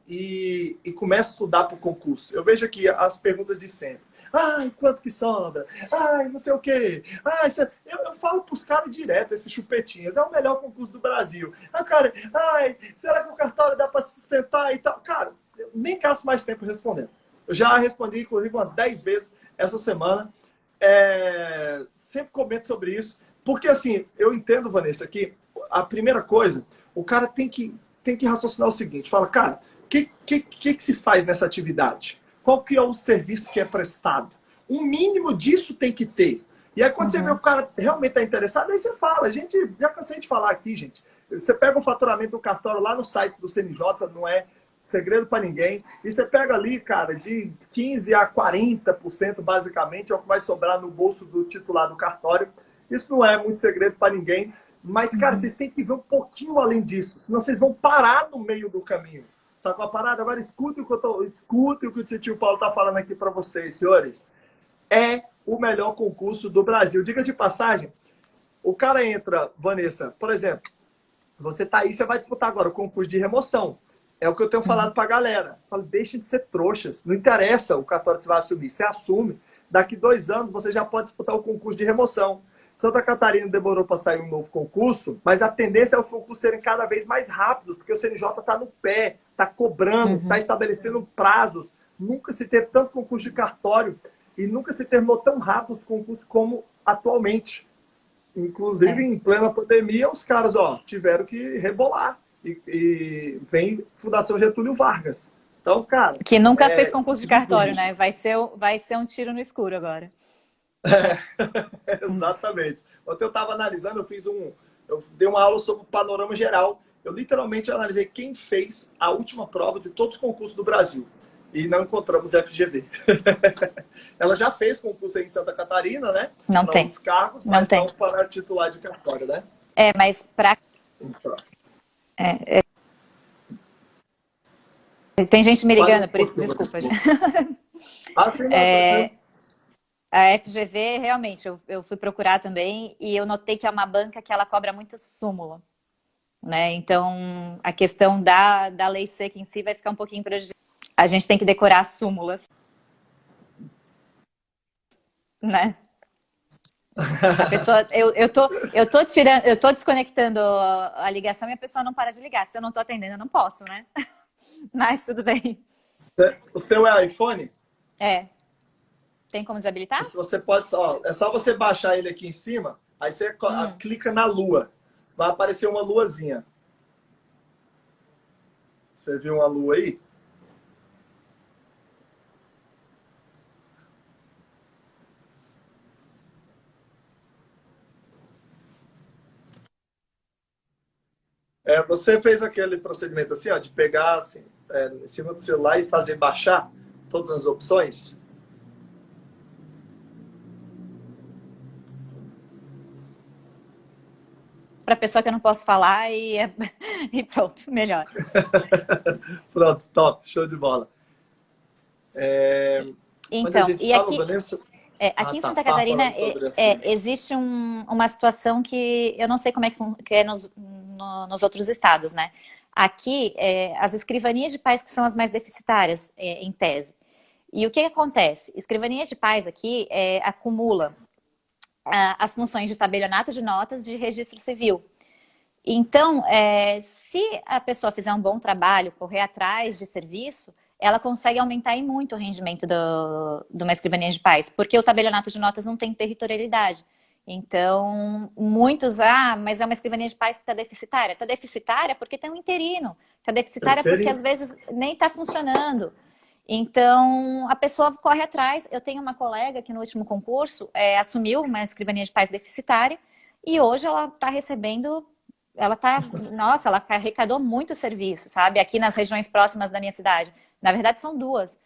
e começa a estudar para o concurso. Eu vejo aqui as perguntas de sempre. Ai, quanto que sobra? Ai, não sei o quê. Ai, eu falo para os caras direto, esses chupetinhas. É o melhor concurso do Brasil. Ah, cara, ai, será que o cartório dá para sustentar e tal? Cara, eu nem gasto mais tempo respondendo. Eu já respondi, inclusive, umas 10 vezes essa semana. Sempre comento sobre isso. Porque, assim, eu entendo, Vanessa, que a primeira coisa, o cara tem que raciocinar o seguinte. Fala, cara, que se faz nessa atividade? Qual que é o serviço que é prestado? Um mínimo disso tem que ter. E aí, quando você vê o cara realmente está interessado, aí você fala. A gente, já cansei de falar aqui, gente. Você pega o faturamento do cartório lá no site do CNJ, não é segredo para ninguém. E você pega ali, cara, de 15% a 40%, basicamente, é o que vai sobrar no bolso do titular do cartório. Isso não é muito segredo para ninguém. Mas, cara, vocês têm que ver um pouquinho além disso. Senão vocês vão parar no meio do caminho. Sabe qual a parada? Agora escutem o que o tio Paulo está falando aqui para vocês, senhores. É o melhor concurso do Brasil. Diga de passagem, o cara entra, Vanessa, por exemplo, você tá aí, você vai disputar agora o concurso de remoção. É o que eu tenho falado pra galera. Falo, deixem de ser trouxas. Não interessa o cartório que você vai assumir. Você assume. Daqui 2 anos você já pode disputar o concurso de remoção. Santa Catarina demorou para sair um novo concurso, mas a tendência é os concursos serem cada vez mais rápidos, porque o CNJ está no pé, está cobrando, está estabelecendo prazos. Nunca se teve tanto concurso de cartório e nunca se terminou tão rápido os concursos como atualmente. Inclusive, em plena pandemia, os caras tiveram que rebolar. E vem Fundação Getúlio Vargas. Então, cara... Que nunca fez concurso de cartório, né? Vai ser um tiro no escuro agora. Exatamente. Ontem eu estava analisando, eu dei uma aula sobre o panorama geral. Eu literalmente analisei quem fez a última prova de todos os concursos do Brasil. E não encontramos FGV. Ela já fez concurso aí em Santa Catarina, né? Não tem. Os cargos, mas não para titular de cartório, né? Mas para... Tem gente me ligando, por isso, desculpa. Sim, a FGV, realmente, eu fui procurar também e eu notei que é uma banca que ela cobra muito súmula, né? Então, a questão da lei seca em si vai ficar um pouquinho prejudicada. A gente tem que decorar as súmulas, né? A pessoa, eu tô desconectando a ligação e a pessoa não para de ligar. Se eu não tô atendendo, eu não posso, né? Mas tudo bem. O seu é iPhone? É. Tem como desabilitar? Você pode, é só você baixar ele aqui em cima, aí você clica na lua. Vai aparecer uma luazinha. Você viu uma lua aí? Você fez aquele procedimento assim, de pegar assim, em cima do celular e fazer baixar todas as opções? Para pessoa que eu não posso falar e pronto, melhor. Pronto, top, show de bola. Então, e aqui... Vanessa... aqui em Santa Catarina existe uma situação que eu não sei como é que é nos outros estados, né? Aqui, as escrivanias de pais que são as mais deficitárias, em tese. E o que acontece? Escrivania de pais aqui acumula as funções de tabelionato de notas de registro civil. Então, se a pessoa fizer um bom trabalho, correr atrás de serviço, ela consegue aumentar em muito o rendimento de uma escrivania de pais, porque o tabelionato de notas não tem territorialidade. Então, muitos, mas é uma escrivania de pais que está deficitária. Está deficitária porque tem um interino. Está deficitária porque às vezes nem está funcionando. Então, a pessoa corre atrás. Eu tenho uma colega que no último concurso assumiu uma escrivania de pais deficitária e hoje ela está recebendo... ela arrecadou muito serviço, sabe? Aqui nas regiões próximas da minha cidade. Na verdade, são duas.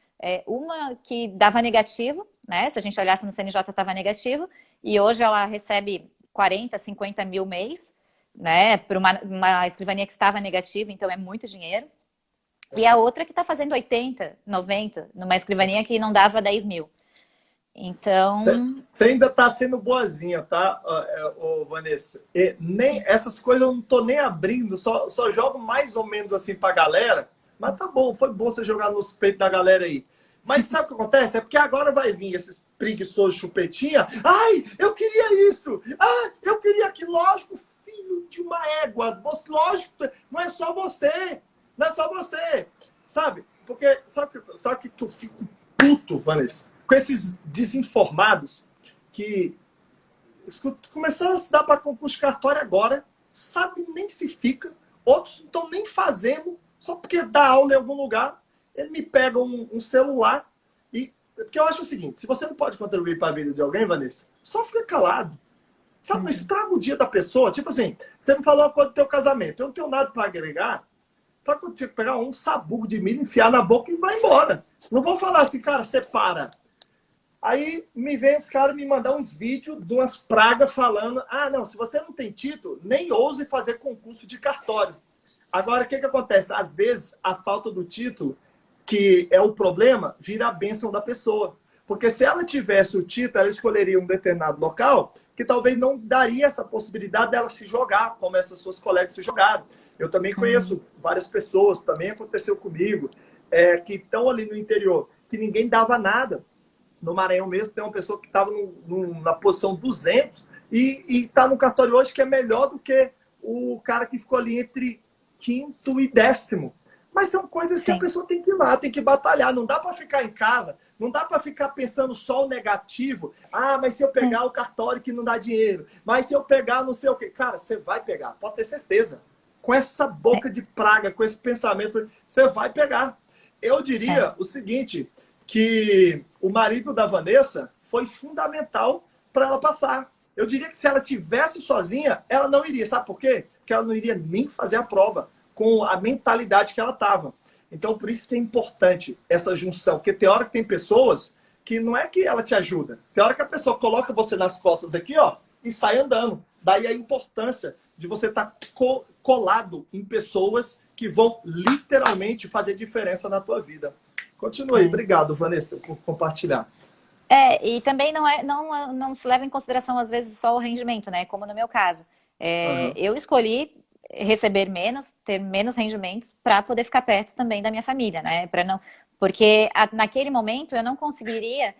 Uma que dava negativo, né? Se a gente olhasse no CNJ, estava negativo. E hoje ela recebe 40, 50 mil mês, né? Por uma escrivania que estava negativa, então é muito dinheiro. E a outra que está fazendo 80, 90, numa escrivania que não dava 10 mil. Então... Você ainda está sendo boazinha, tá, Vanessa? Nem, essas coisas eu não tô nem abrindo, só jogo mais ou menos assim pra galera. Mas tá bom, foi bom você jogar nos peitos da galera aí. Mas sabe o que acontece? É porque agora vai vir esses preguiçosos chupetinha. Ai, eu queria isso! Eu queria aquilo. Lógico, filho de uma égua. Lógico, não é só você. Não é só você. Sabe? Porque, sabe que eu fico puto, Vanessa? Com esses desinformados que começaram a se dar para concurso de cartório agora, sabe nem se fica, outros não estão nem fazendo, Só porque dá aula em algum lugar, ele me pega um celular e... Porque eu acho o seguinte, se você não pode contribuir para a vida de alguém, Vanessa, só fica calado. Sabe, não estraga o dia da pessoa. Tipo assim, você me falou uma coisa do teu casamento, eu não tenho nada para agregar. Sabe quando você pegar um sabugo de milho, enfiar na boca e vai embora? Não vou falar assim, cara, separa. Aí me vem os caras me mandar uns vídeos de umas pragas falando, ah, não, se você não tem título, nem ouse fazer concurso de cartório. Agora, o que acontece? Às vezes, a falta do título, que é o problema, vira a bênção da pessoa. Porque se ela tivesse o título, ela escolheria um determinado local que talvez não daria essa possibilidade dela se jogar, como essas suas colegas se jogaram. Eu também conheço várias pessoas, também aconteceu comigo, que estão ali no interior, que ninguém dava nada. No Maranhão mesmo, tem uma pessoa que estava na posição 200 e está no cartório hoje que é melhor do que o cara que ficou ali entre quinto e décimo. Mas são coisas que a pessoa tem que ir lá, tem que batalhar. Não dá para ficar em casa, não dá para ficar pensando só o negativo. Ah, mas se eu pegar o cartório que não dá dinheiro, mas se eu pegar não sei o quê. Cara, você vai pegar, pode ter certeza. Com essa boca de praga, com esse pensamento, você vai pegar. Eu diria o seguinte, que o marido da Vanessa foi fundamental para ela passar. Eu diria que se ela tivesse sozinha, ela não iria. Sabe por quê? Porque ela não iria nem fazer a prova com a mentalidade que ela estava. Então, por isso que é importante essa junção. Porque tem hora que tem pessoas que não é que ela te ajuda. Tem hora que a pessoa coloca você nas costas aqui, ó, e sai andando. Daí a importância de você estar colado em pessoas que vão literalmente fazer diferença na tua vida. Continue aí. Obrigado, Vanessa, por compartilhar. E também não se leva em consideração, às vezes, só o rendimento, né? Como no meu caso. Eu escolhi receber menos, ter menos rendimentos para poder ficar perto também da minha família, né? Porque naquele momento eu não conseguiria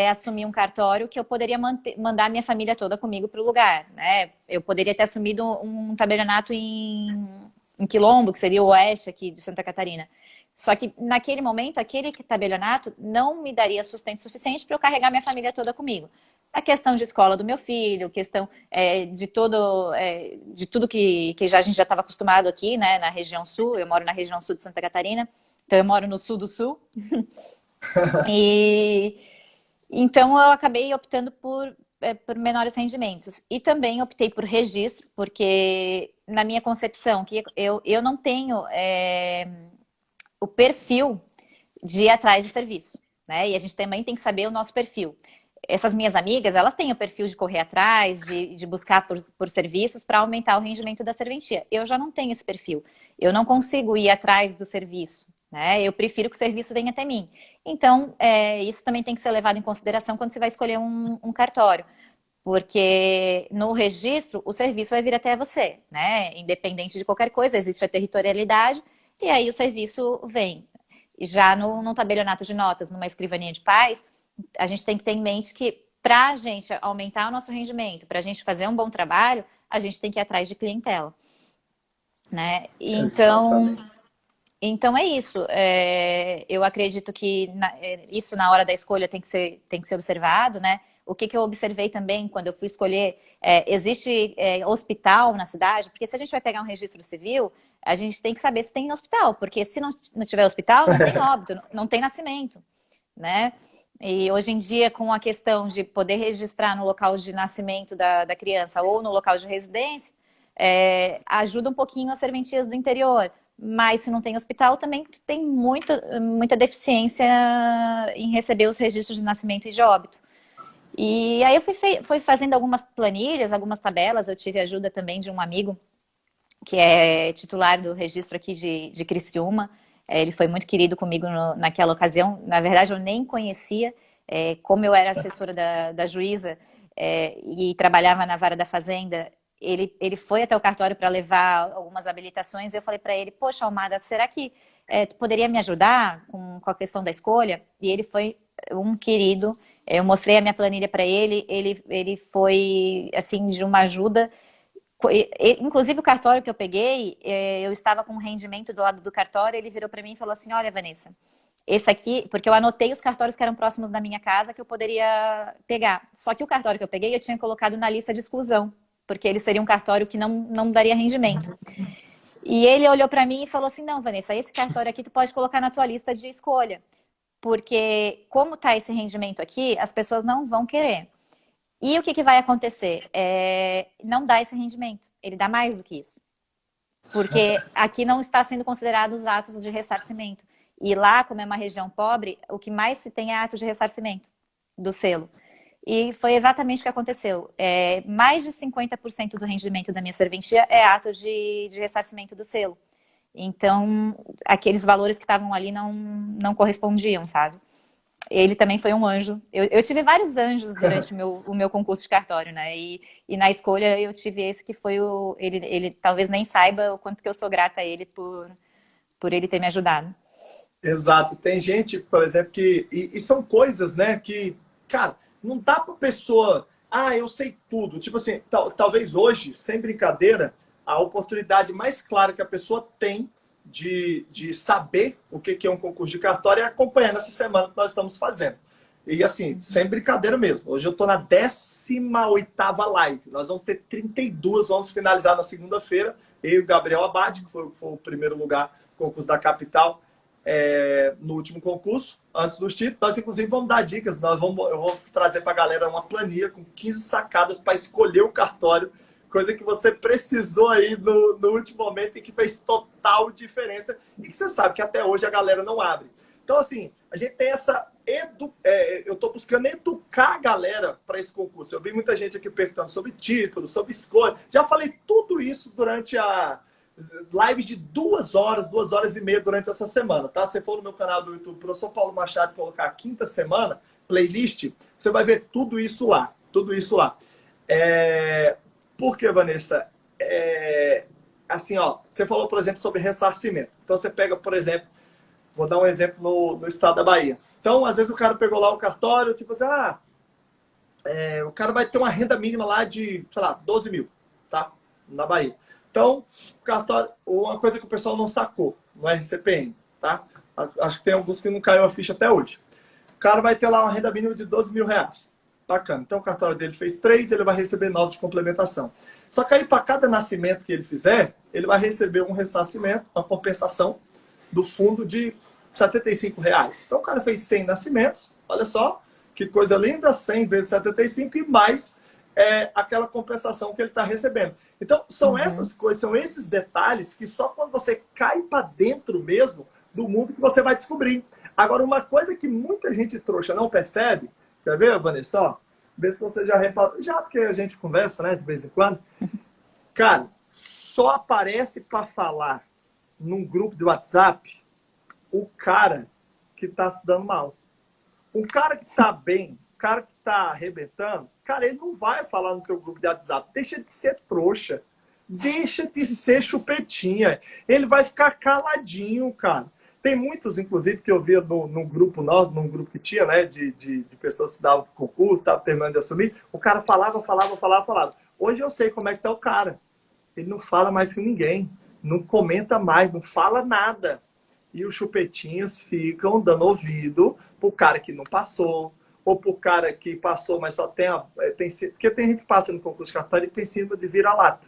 assumir um cartório que eu poderia mandar minha família toda comigo para o lugar, né? Eu poderia ter assumido um tabelionato em Quilombo, que seria o oeste aqui de Santa Catarina. Só que naquele momento, aquele tabelionato não me daria sustento suficiente para eu carregar minha família toda comigo. A questão de escola do meu filho, questão de tudo que a gente já estava acostumado aqui, né, na região sul. Eu moro na região sul de Santa Catarina, então eu moro no sul do sul. E então eu acabei optando por menores rendimentos. E também optei por registro, porque na minha concepção, que eu não tenho o perfil de ir atrás de serviço, né? E a gente também tem que saber o nosso perfil. Essas minhas amigas, elas têm o perfil de correr atrás, de buscar por serviços para aumentar o rendimento da serventia. Eu já não tenho esse perfil. Eu não consigo ir atrás do serviço, né? Eu prefiro que o serviço venha até mim. Então, isso também tem que ser levado em consideração quando você vai escolher um cartório. Porque no registro, o serviço vai vir até você, né? Independente de qualquer coisa, existe a territorialidade e aí o serviço vem. Já no tabelionato de notas, numa escrivania de paz, a gente tem que ter em mente que para a gente aumentar o nosso rendimento, para a gente fazer um bom trabalho, a gente tem que ir atrás de clientela, né? Então é isso. Eu acredito que isso na hora da escolha tem que ser observado, né? O que eu observei também quando eu fui escolher, existe hospital na cidade? Porque se a gente vai pegar um registro civil, a gente tem que saber se tem hospital, porque se não tiver hospital, não tem óbito, não tem nascimento, né? E hoje em dia, com a questão de poder registrar no local de nascimento da criança ou no local de residência, ajuda um pouquinho as serventias do interior. Mas se não tem hospital, também tem muita deficiência em receber os registros de nascimento e de óbito. E aí eu fui fazendo algumas planilhas, algumas tabelas. Eu tive ajuda também de um amigo que é titular do registro aqui de Criciúma. Ele foi muito querido comigo naquela ocasião. Na verdade, eu nem conhecia. Como eu era assessora da juíza e trabalhava na vara da fazenda, ele foi até o cartório para levar algumas habilitações. E eu falei para ele, poxa, Almada, será que tu poderia me ajudar com a questão da escolha? E ele foi um querido. Eu mostrei a minha planilha para ele. Ele foi, assim, de uma ajuda. Inclusive o cartório que eu peguei, eu estava com um rendimento do lado do cartório, ele virou para mim e falou assim, olha, Vanessa, esse aqui, porque eu anotei os cartórios que eram próximos da minha casa que eu poderia pegar. Só que o cartório que eu peguei, eu tinha colocado na lista de exclusão, porque ele seria um cartório que não daria rendimento. E ele olhou para mim e falou assim, não, Vanessa, esse cartório aqui tu pode colocar na tua lista de escolha. Porque como está esse rendimento aqui, as pessoas não vão querer. E o que, que vai acontecer? Não dá esse rendimento. Ele dá mais do que isso. Porque aqui não está sendo considerado os atos de ressarcimento. E lá, como é uma região pobre, o que mais se tem é ato de ressarcimento do selo. E foi exatamente o que aconteceu. Mais de 50% do rendimento da minha serventia é ato de ressarcimento do selo. Então, aqueles valores que estavam ali não correspondiam, sabe? Ele também foi um anjo. Eu tive vários anjos durante o meu concurso de cartório, né? E na escolha eu tive esse que foi o... Ele talvez nem saiba o quanto que eu sou grata a ele por ele ter me ajudado. Exato. Tem gente, por exemplo, que... E são coisas, né, que, cara, não dá pra pessoa... Ah, eu sei tudo. Tipo assim, talvez hoje, sem brincadeira, a oportunidade mais clara que a pessoa tem de saber o que é um concurso de cartório é acompanhando essa semana que nós estamos fazendo. E assim, sem brincadeira mesmo. Hoje eu estou na 18ª live. Nós vamos ter 32, vamos finalizar na segunda-feira. Eu e o Gabriel Abad, que foi o primeiro lugar concurso da capital, no último concurso, antes dos títulos. Nós, inclusive, vamos dar dicas. Eu vou trazer para a galera uma planilha com 15 sacadas para escolher o cartório, coisa que você precisou aí no último momento e que fez total diferença e que você sabe que até hoje a galera não abre. Então, assim, a gente tem essa... eu estou buscando educar a galera para esse concurso. Eu vi muita gente aqui perguntando sobre título, sobre escolha. Já falei tudo isso durante a live de 2 horas, 2 horas e meia durante essa semana, tá? Se você for no meu canal do YouTube, professor Paulo Machado, colocar a quinta semana, playlist, você vai ver tudo isso lá. Tudo isso lá. Por que, Vanessa? Assim, ó, você falou, por exemplo, sobre ressarcimento. Então, você pega, por exemplo, vou dar um exemplo no estado da Bahia. Então, às vezes o cara pegou lá o cartório, tipo assim, o cara vai ter uma renda mínima lá de, sei lá, 12 mil, tá? Na Bahia. Então, o cartório, uma coisa que o pessoal não sacou no RCPN, tá? Acho que tem alguns que não caiu a ficha até hoje. O cara vai ter lá uma renda mínima de 12 mil reais. Bacana. Então, o cartório dele fez 3, ele vai receber 9 de complementação. Só que aí, para cada nascimento que ele fizer, ele vai receber um ressarcimento, uma compensação do fundo de R$ 75. Então, o cara fez 100 nascimentos, olha só, que coisa linda, 100 vezes 75 e mais aquela compensação que ele está recebendo. Então, são essas coisas, são esses detalhes que só quando você cai para dentro mesmo do mundo que você vai descobrir. Agora, uma coisa que muita gente trouxa não percebe, quer ver, Vanessa? Ó, vê se você já reparou, já porque a gente conversa, né, de vez em quando. Cara, só aparece para falar num grupo de WhatsApp o cara que está se dando mal. Um cara que está bem, o cara que está arrebentando, cara, ele não vai falar no teu grupo de WhatsApp. Deixa de ser trouxa. Deixa de ser chupetinha. Ele vai ficar caladinho, cara. Tem muitos, inclusive, que eu via num grupo nosso, num grupo que tinha, né, de pessoas que estudavam concurso, estavam terminando de assumir. O cara falava. Hoje eu sei como é que tá o cara. Ele não fala mais com ninguém. Não comenta mais, não fala nada. E os chupetinhos ficam dando ouvido pro cara que não passou, ou pro cara que passou, mas só tem... porque tem gente que passa no concurso de cartório e tem síndrome de vira-lata,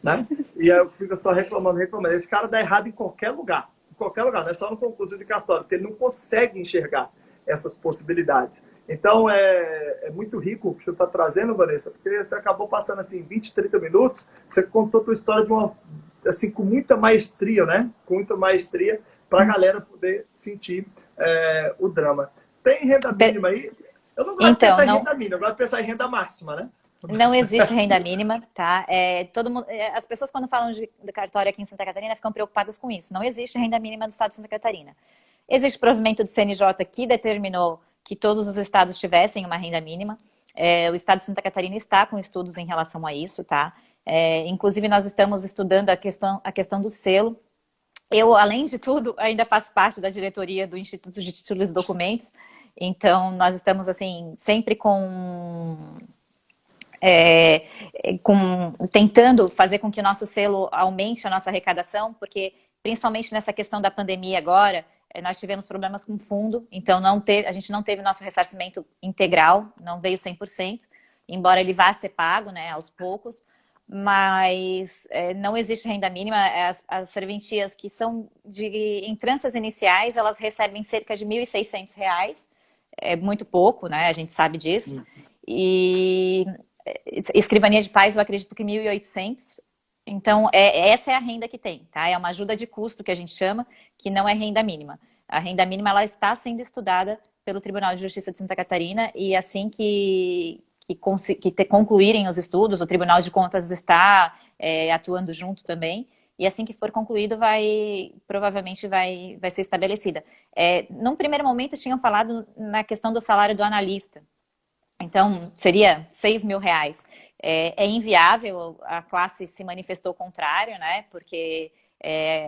né? E aí fica só reclamando. Esse cara dá errado em qualquer lugar, não é só no concurso de cartório, porque ele não consegue enxergar essas possibilidades. Então, é muito rico o que você está trazendo, Vanessa, porque você acabou passando assim 20, 30 minutos, você contou a tua história assim, com muita maestria, né? Com muita maestria, para a galera poder sentir o drama. Tem renda mínima aí? Eu não gosto de pensar em renda mínima, eu gosto de pensar em renda máxima, né? Não existe renda mínima, tá? Todo mundo, as pessoas, quando falam de cartório aqui em Santa Catarina, ficam preocupadas com isso. Não existe renda mínima do estado de Santa Catarina. Existe provimento do CNJ que determinou que todos os estados tivessem uma renda mínima. O estado de Santa Catarina está com estudos em relação a isso, tá? Inclusive, nós estamos estudando a questão do selo. Eu, além de tudo, ainda faço parte da diretoria do Instituto de Títulos e Documentos. Então, nós estamos, assim, sempre tentando fazer com que o nosso selo aumente a nossa arrecadação, porque, principalmente nessa questão da pandemia agora, nós tivemos problemas com fundo, então a gente não teve nosso ressarcimento integral, não veio 100%, embora ele vá ser pago, né, aos poucos. mas não existe renda mínima. As serventias que são de entranças iniciais, elas recebem cerca de R$ 1.600, é muito pouco, né? A gente sabe disso. E escrivania de pais, eu acredito que 1.800. Então, essa é a renda que tem, tá? É uma ajuda de custo que a gente chama, que não é renda mínima. A renda mínima, ela está sendo estudada pelo Tribunal de Justiça de Santa Catarina e assim que concluírem os estudos, o Tribunal de Contas está atuando junto também, e assim que for concluído, provavelmente vai ser estabelecida. Num primeiro momento, tinham falado na questão do salário do analista. Então, seria R$ 6.000. É inviável, a classe se manifestou contrário, né? Porque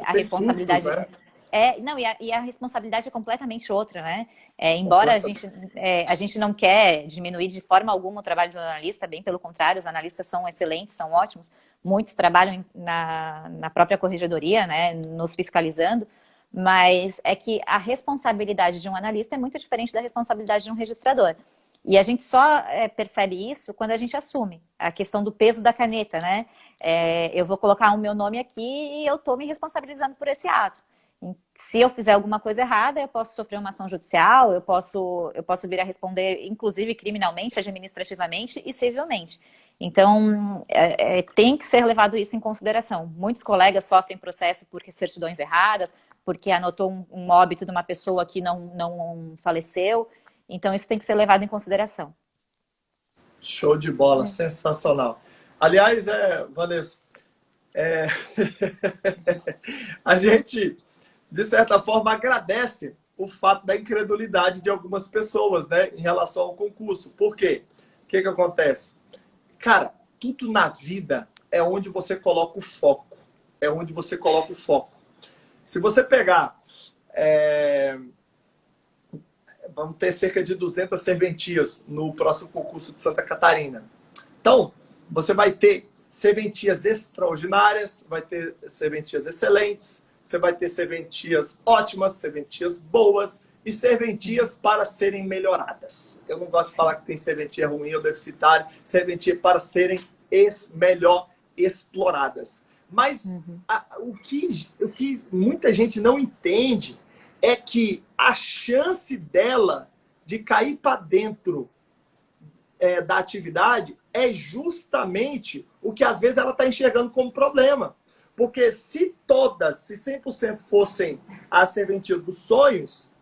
a Tem responsabilidade... custos, né? Não, e a responsabilidade é completamente outra, né? Embora a gente não quer diminuir de forma alguma o trabalho do analista, bem pelo contrário, os analistas são excelentes, são ótimos, muitos trabalham na própria corregedoria, né? Nos fiscalizando, mas é que a responsabilidade de um analista é muito diferente da responsabilidade de um registrador. E a gente só percebe isso quando a gente assume a questão do peso da caneta, né? Eu vou colocar o meu nome aqui e eu estou me responsabilizando por esse ato. Se eu fizer alguma coisa errada, eu posso sofrer uma ação judicial, eu posso vir a responder, inclusive criminalmente, administrativamente e civilmente. Então, tem que ser levado isso em consideração. Muitos colegas sofrem processo por certidões erradas, porque anotou um óbito de uma pessoa que não faleceu. Então, isso tem que ser levado em consideração. Show de bola, sensacional. Aliás, Vanessa, a gente, de certa forma, agradece o fato da incredulidade de algumas pessoas, né, em relação ao concurso. Por quê? O que acontece? Cara, tudo na vida é onde você coloca o foco. É onde você coloca o foco. Se você pegar... vamos ter cerca de 200 serventias no próximo concurso de Santa Catarina. Então, você vai ter serventias extraordinárias, vai ter serventias excelentes, você vai ter serventias ótimas, serventias boas e serventias para serem melhoradas. Eu não gosto de falar que tem serventia ruim ou deficitária, serventia para serem melhor exploradas. Mas o que muita gente não entende é que a chance dela de cair para dentro da atividade é justamente o que às vezes ela está enxergando como problema. Porque se 100% fossem a serventia dos sonhos,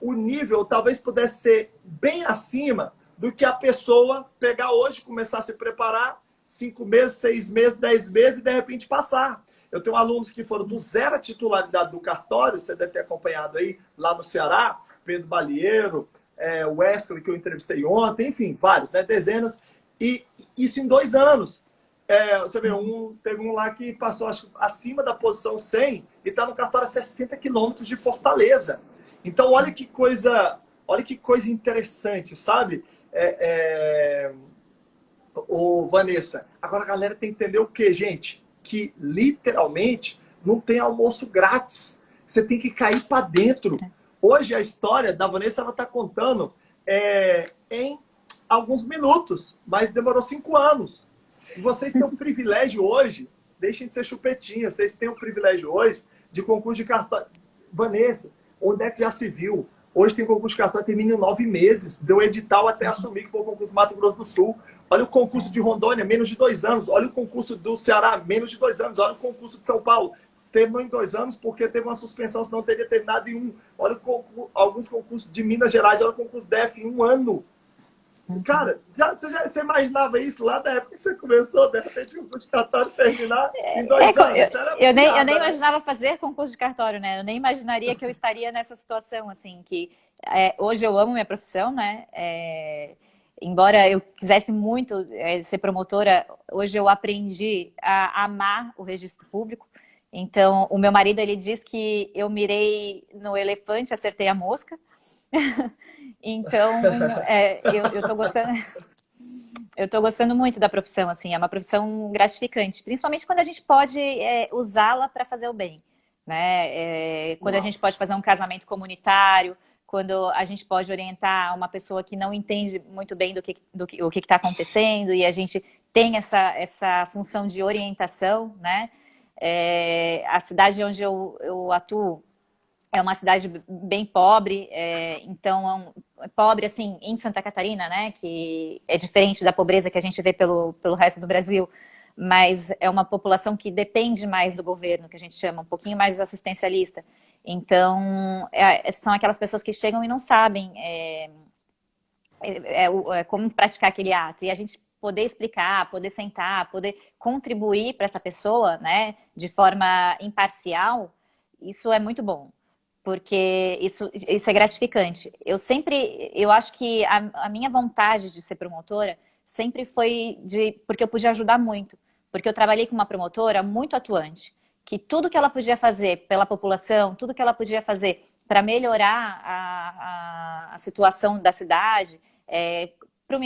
o nível talvez pudesse ser bem acima do que a pessoa pegar hoje, começar a se preparar 5 meses, 6 meses, 10 meses e de repente passar. Eu tenho alunos que foram do zero à titularidade do cartório, você deve ter acompanhado aí, lá no Ceará, Pedro Balieiro, o Wesley, que eu entrevistei ontem, enfim, vários, né, dezenas, e isso em 2 anos. Você vê, teve um lá que passou, acho, acima da posição 100 e está no cartório a 60 quilômetros de Fortaleza. Então, olha que coisa interessante, sabe? Vanessa, agora a galera tem que entender o que, gente? Que literalmente não tem almoço grátis. Você tem que cair para dentro. Hoje a história da Vanessa, ela está contando em alguns minutos, mas demorou 5 anos. E vocês têm o privilégio hoje, deixem de ser chupetinha, vocês têm o privilégio hoje de concurso de cartório. Vanessa, onde é que já se viu? Hoje tem concurso de cartório, termina em 9 meses. Deu edital até assumir que foi o concurso do Mato Grosso do Sul. Olha o concurso de Rondônia, menos de 2 anos. Olha o concurso do Ceará, menos de 2 anos. Olha o concurso de São Paulo. Terminou em 2 anos porque teve uma suspensão, senão teria terminado em 1. Olha alguns concursos de Minas Gerais. Olha o concurso DF em 1 ano. Cara, você imaginava isso lá da época que você começou, de repente, o concurso de cartório terminar em 2 anos? Eu nem imaginava fazer concurso de cartório, né? Eu nem imaginaria que eu estaria nessa situação, assim, que hoje eu amo minha profissão, né? Embora eu quisesse muito ser promotora, hoje eu aprendi a amar o registro público. Então, o meu marido, ele diz que eu mirei no elefante, acertei a mosca. Então, eu tô gostando... Eu estou gostando muito da profissão, assim, é uma profissão gratificante, principalmente quando a gente pode usá-la para fazer o bem, né? Quando a gente pode fazer um casamento comunitário, quando a gente pode orientar uma pessoa que não entende muito bem o que está acontecendo e a gente tem essa função de orientação, né? A cidade onde eu atuo é uma cidade bem pobre, então pobre assim em Santa Catarina, né? Que é diferente da pobreza que a gente vê pelo resto do Brasil, mas é uma população que depende mais do governo, que a gente chama um pouquinho mais assistencialista. Então, são aquelas pessoas que chegam e não sabem como praticar aquele ato. E a gente poder explicar, poder sentar, poder contribuir para essa pessoa, né, de forma imparcial, isso é muito bom. Porque isso é gratificante. Eu acho que a minha vontade de ser promotora sempre foi porque eu podia ajudar muito. Porque eu trabalhei com uma promotora muito atuante, que tudo que ela podia fazer pela população, tudo que ela podia fazer para melhorar a situação da cidade, para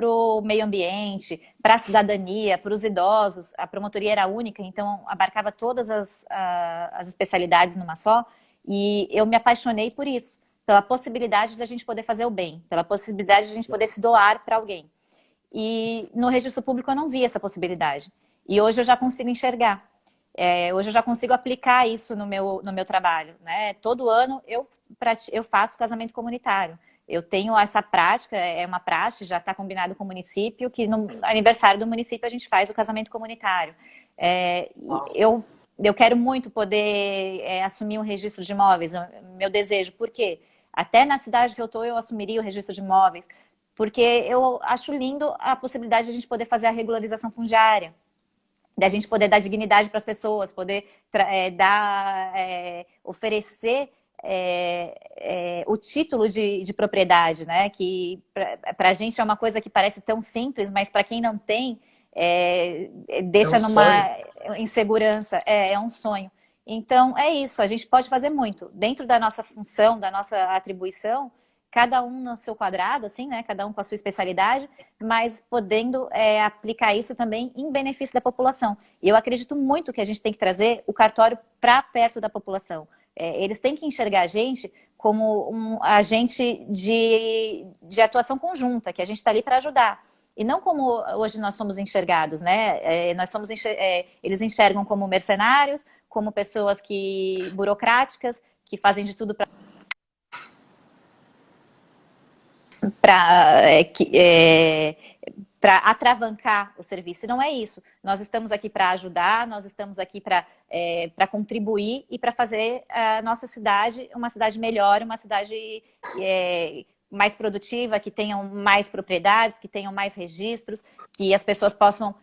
o meio ambiente, para a cidadania, para os idosos, a promotoria era única, então abarcava todas as especialidades numa só, e eu me apaixonei por isso, pela possibilidade de a gente poder fazer o bem, pela possibilidade de a gente poder se doar para alguém. E no registro público eu não vi essa possibilidade. E hoje eu já consigo enxergar. Hoje eu já consigo aplicar isso no meu trabalho, né? Todo ano eu faço casamento comunitário. Eu tenho essa prática, é uma praxe, já está combinado com o município, que no aniversário do município a gente faz o casamento comunitário. Eu quero muito poder assumir um registro de imóveis, meu desejo. Por quê? Até na cidade que eu estou, eu assumiria o registro de imóveis, porque eu acho lindo a possibilidade de a gente poder fazer a regularização fundiária, da gente poder dar dignidade para as pessoas, poder oferecer o título de propriedade, né? Que para a gente é uma coisa que parece tão simples, mas para quem não tem, deixa numa insegurança, é um sonho. Então, é isso, a gente pode fazer muito. Dentro da nossa função, da nossa atribuição, cada um no seu quadrado, assim, né? Cada um com a sua especialidade, mas podendo aplicar isso também em benefício da população. E eu acredito muito que a gente tem que trazer o cartório para perto da população. Eles têm que enxergar a gente como um agente de atuação conjunta, que a gente está ali para ajudar. E não como hoje nós somos enxergados, né? Eles enxergam como mercenários, como pessoas burocráticas, que fazem de tudo para atravancar o serviço. E não é isso. Nós estamos aqui para ajudar, nós estamos aqui para contribuir e para fazer a nossa cidade uma cidade melhor, uma cidade mais produtiva, que tenham mais propriedades, que tenham mais registros, que as pessoas possam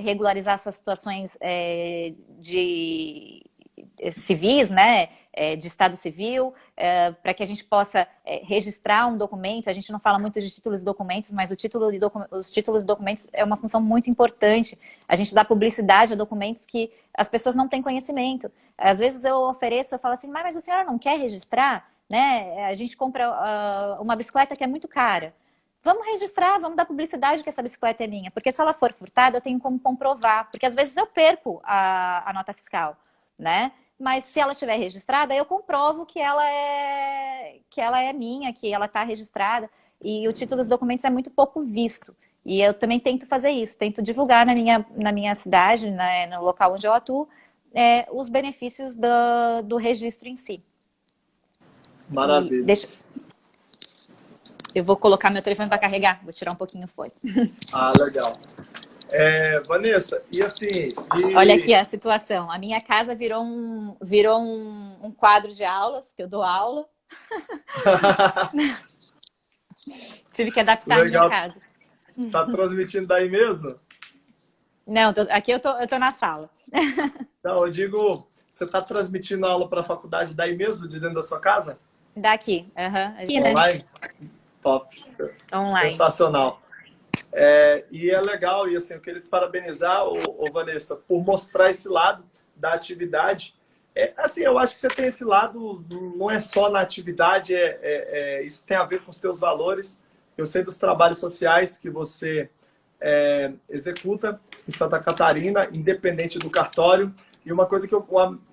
regularizar suas situações civis, né, de estado civil, para que a gente possa registrar um documento. A gente não fala muito de títulos e documentos, mas os títulos e documentos é uma função muito importante. A gente dá publicidade a documentos que as pessoas não têm conhecimento. Às vezes eu ofereço, eu falo assim, mas a senhora não quer registrar? Né? A gente compra uma bicicleta que é muito cara. Vamos registrar, vamos dar publicidade que essa bicicleta é minha, porque se ela for furtada, eu tenho como comprovar, porque às vezes eu perco a nota fiscal, né? Mas se ela estiver registrada, eu comprovo que ela é minha, que ela está registrada. E o título dos documentos é muito pouco visto. E eu também tento fazer isso, tento divulgar na minha cidade, né, no local onde eu atuo, os benefícios do registro em si. Maravilha. Eu vou colocar meu telefone para carregar, vou tirar um pouquinho o fone. Ah, legal. Vanessa, e assim... Olha aqui a situação. A minha casa virou um quadro de aulas, que eu dou aula. Tive que adaptar legal. A minha casa. Tá transmitindo daí mesmo? Não, aqui eu tô na sala. Não, eu digo, você tá transmitindo aula para a faculdade daí mesmo, de dentro da sua casa? Daqui, aqui, online? Né? Top. Online. Sensacional. E é legal, e assim, eu queria te parabenizar, Vanessa, por mostrar esse lado da atividade. Assim, eu acho que você tem esse lado, não é só na atividade, isso tem a ver com os teus valores. Eu sei dos trabalhos sociais que você executa em Santa Catarina, independente do cartório. E uma coisa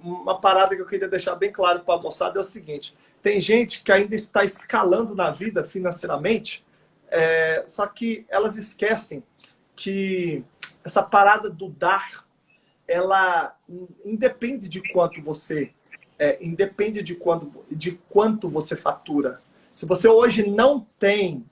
uma parada que eu queria deixar bem claro para a moçada é o seguinte: tem gente que ainda está escalando na vida financeiramente, só que elas esquecem que essa parada do dar, ela independe de quanto você independe de quanto você fatura. Se você hoje não tem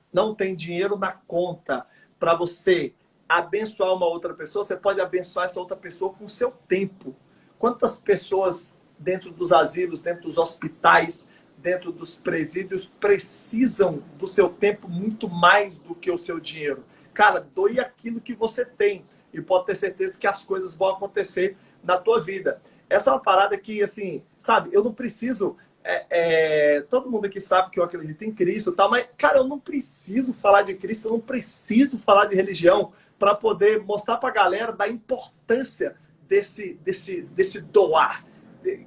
dinheiro na conta para você abençoar uma outra pessoa, você pode abençoar essa outra pessoa com o seu tempo. Quantas pessoas dentro dos asilos, dentro dos hospitais, dentro dos presídios precisam do seu tempo muito mais do que o seu dinheiro? Cara, doe aquilo que você tem e pode ter certeza que as coisas vão acontecer na tua vida. Essa é uma parada que, assim, sabe, eu não preciso... todo mundo aqui sabe que eu acredito em Cristo, tá? Mas, cara, eu não preciso falar de Cristo, eu não preciso falar de religião para poder mostrar para a galera da importância desse doar.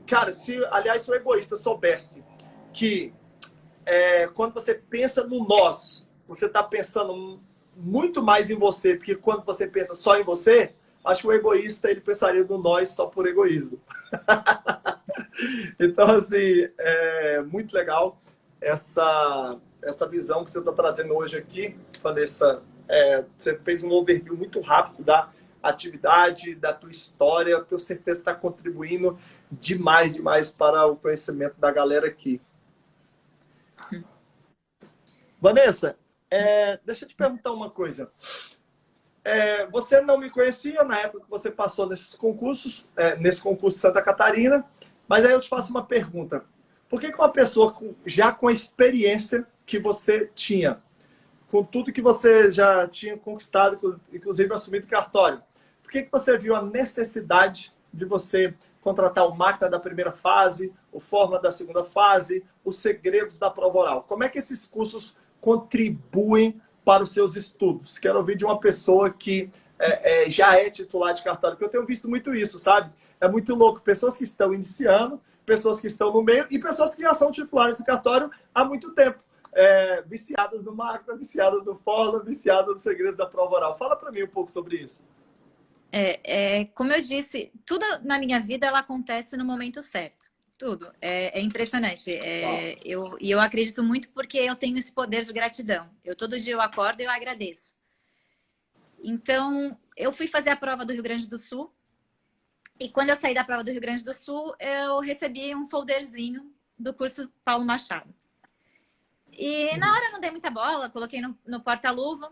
Cara, aliás, se o egoísta soubesse que quando você pensa no nós, você está pensando muito mais em você do que quando você pensa só em você, acho que o egoísta ele pensaria no nós só por egoísmo. Então, assim, é muito legal essa visão que você está trazendo hoje aqui, Vanessa. Você fez um overview muito rápido da atividade, da tua história. Eu tenho certeza que está contribuindo demais para o conhecimento da galera aqui. Vanessa, deixa eu te perguntar uma coisa. Você não me conhecia na época que você passou nesses concursos, nesse concurso de Santa Catarina, mas aí eu te faço uma pergunta. Por que uma pessoa já com a experiência que você tinha, com tudo que você já tinha conquistado, inclusive assumido cartório, por que você viu a necessidade de você contratar o Máquina da primeira fase, o Fórmula da segunda fase, os Segredos da Prova Oral? Como é que esses cursos contribuem para os seus estudos? Quero ouvir de uma pessoa que já é titular de cartório, porque eu tenho visto muito isso, sabe? É muito louco. Pessoas que estão iniciando, pessoas que estão no meio e pessoas que já são titulares de cartório há muito tempo. Viciadas no Máquina, viciadas no Fórmula, viciadas nos Segredos da Prova Oral. Fala para mim um pouco sobre isso. Como eu disse, tudo na minha vida ela acontece no momento certo. Tudo. É impressionante. Eu acredito muito porque eu tenho esse poder de gratidão. Todo dia eu acordo e eu agradeço. Então, eu fui fazer a prova do Rio Grande do Sul. E quando eu saí da prova do Rio Grande do Sul, eu recebi um folderzinho do curso Paulo Machado. E na hora eu não dei muita bola, coloquei no porta-luva.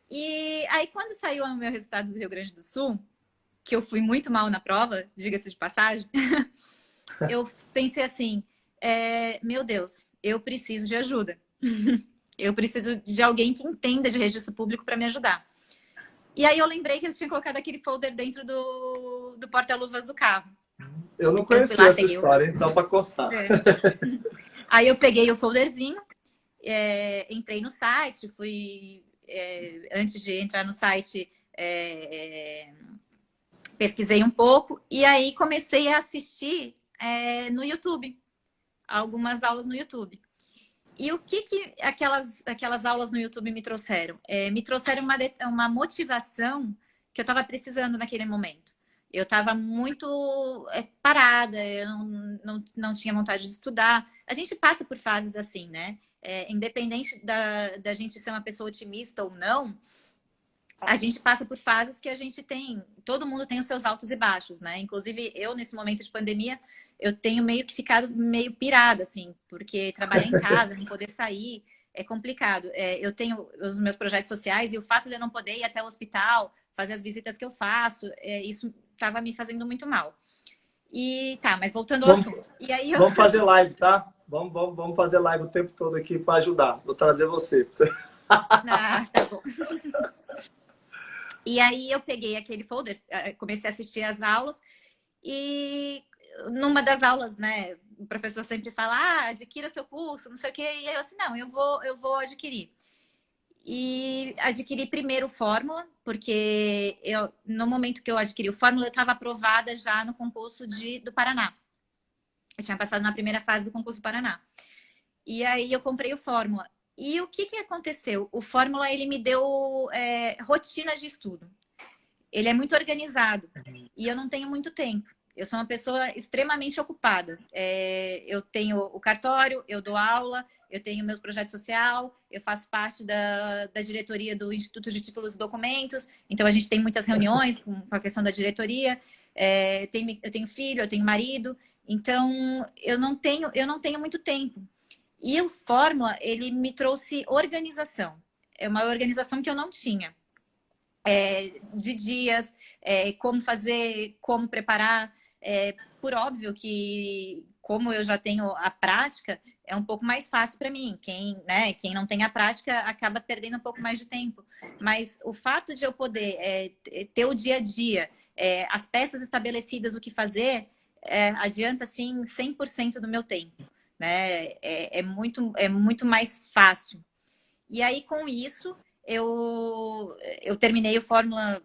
E aí, quando saiu o meu resultado do Rio Grande do Sul, que eu fui muito mal na prova, diga-se de passagem, eu pensei assim, meu Deus, eu preciso de ajuda. Eu preciso de alguém que entenda de registro público para me ajudar. E aí eu lembrei que eu tinha colocado aquele folder dentro do porta-luvas do carro. Eu não conhecia essa história, hein? Só para constar. Aí eu peguei o folderzinho, entrei no site, antes de entrar no site, pesquisei um pouco e aí comecei a assistir no YouTube, algumas aulas no YouTube. E o que aquelas aulas no YouTube me trouxeram? Me trouxeram uma motivação que eu estava precisando naquele momento. Eu estava muito parada, eu não tinha vontade de estudar. A gente passa por fases assim, né? Independente da gente ser uma pessoa otimista ou não, a gente passa por fases que a gente tem... Todo mundo tem os seus altos e baixos, né? Inclusive, eu, nesse momento de pandemia, eu tenho meio que ficado meio pirada, assim, porque trabalhar em casa, não poder sair, é complicado. Eu tenho os meus projetos sociais e o fato de eu não poder ir até o hospital, fazer as visitas que eu faço, isso estava me fazendo muito mal. E tá, mas voltando ao assunto. E aí Vamos fazer live, tá? Vamos fazer live o tempo todo aqui para ajudar. Vou trazer você. Ah, tá bom. E aí eu peguei aquele folder, comecei a assistir as aulas e numa das aulas, né, o professor sempre fala, adquira seu curso, não sei o quê. E aí eu assim, não, eu vou adquirir. E adquiri primeiro Fórmula, porque no momento que eu adquiri o Fórmula, eu estava aprovada já no concurso do Paraná. Eu tinha passado na primeira fase do concurso do Paraná. E aí eu comprei o Fórmula. E o que aconteceu? O Fórmula, ele me deu rotina de estudo. Ele é muito organizado. E eu não tenho muito tempo. Eu sou uma pessoa extremamente ocupada. Eu tenho o cartório, eu dou aula, eu tenho meus projetos social, eu faço parte da diretoria do Instituto de Títulos e Documentos, então a gente tem muitas reuniões com a questão da diretoria. Eu tenho filho, eu tenho marido, então eu não tenho muito tempo. E o Fórmula, ele me trouxe organização. É uma organização que eu não tinha. De dias, como fazer, como preparar. Por óbvio que, como eu já tenho a prática, é um pouco mais fácil para mim. Quem não tem a prática acaba perdendo um pouco mais de tempo. Mas o fato de eu poder ter o dia a dia, as peças estabelecidas, o que fazer, adianta, assim, 100% do meu tempo. Né? É muito mais fácil. E aí, com isso, eu terminei o Fórmula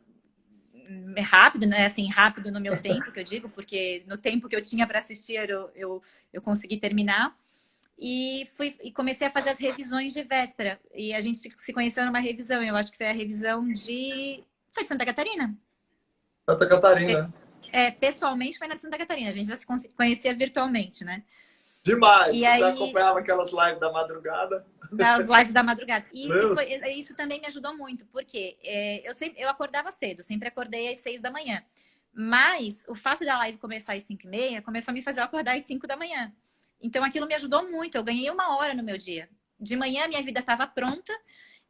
rápido, né? Assim, rápido no meu tempo, que eu digo, porque no tempo que eu tinha para assistir, eu consegui terminar. E comecei a fazer as revisões de véspera. E a gente se conheceu numa revisão. Eu acho que foi a revisão Foi de Santa Catarina? Santa Catarina. Pessoalmente foi na de Santa Catarina. A gente já se conhecia virtualmente, né? Demais. E Você aí... acompanhava aquelas lives da madrugada? Das lives da madrugada. E isso também me ajudou muito, porque eu acordava cedo, sempre acordei às 6 da manhã. Mas o fato da live começar às 5h30 começou a me fazer eu acordar às 5 da manhã. Então aquilo me ajudou muito, eu ganhei 1 hora no meu dia. De manhã minha vida estava pronta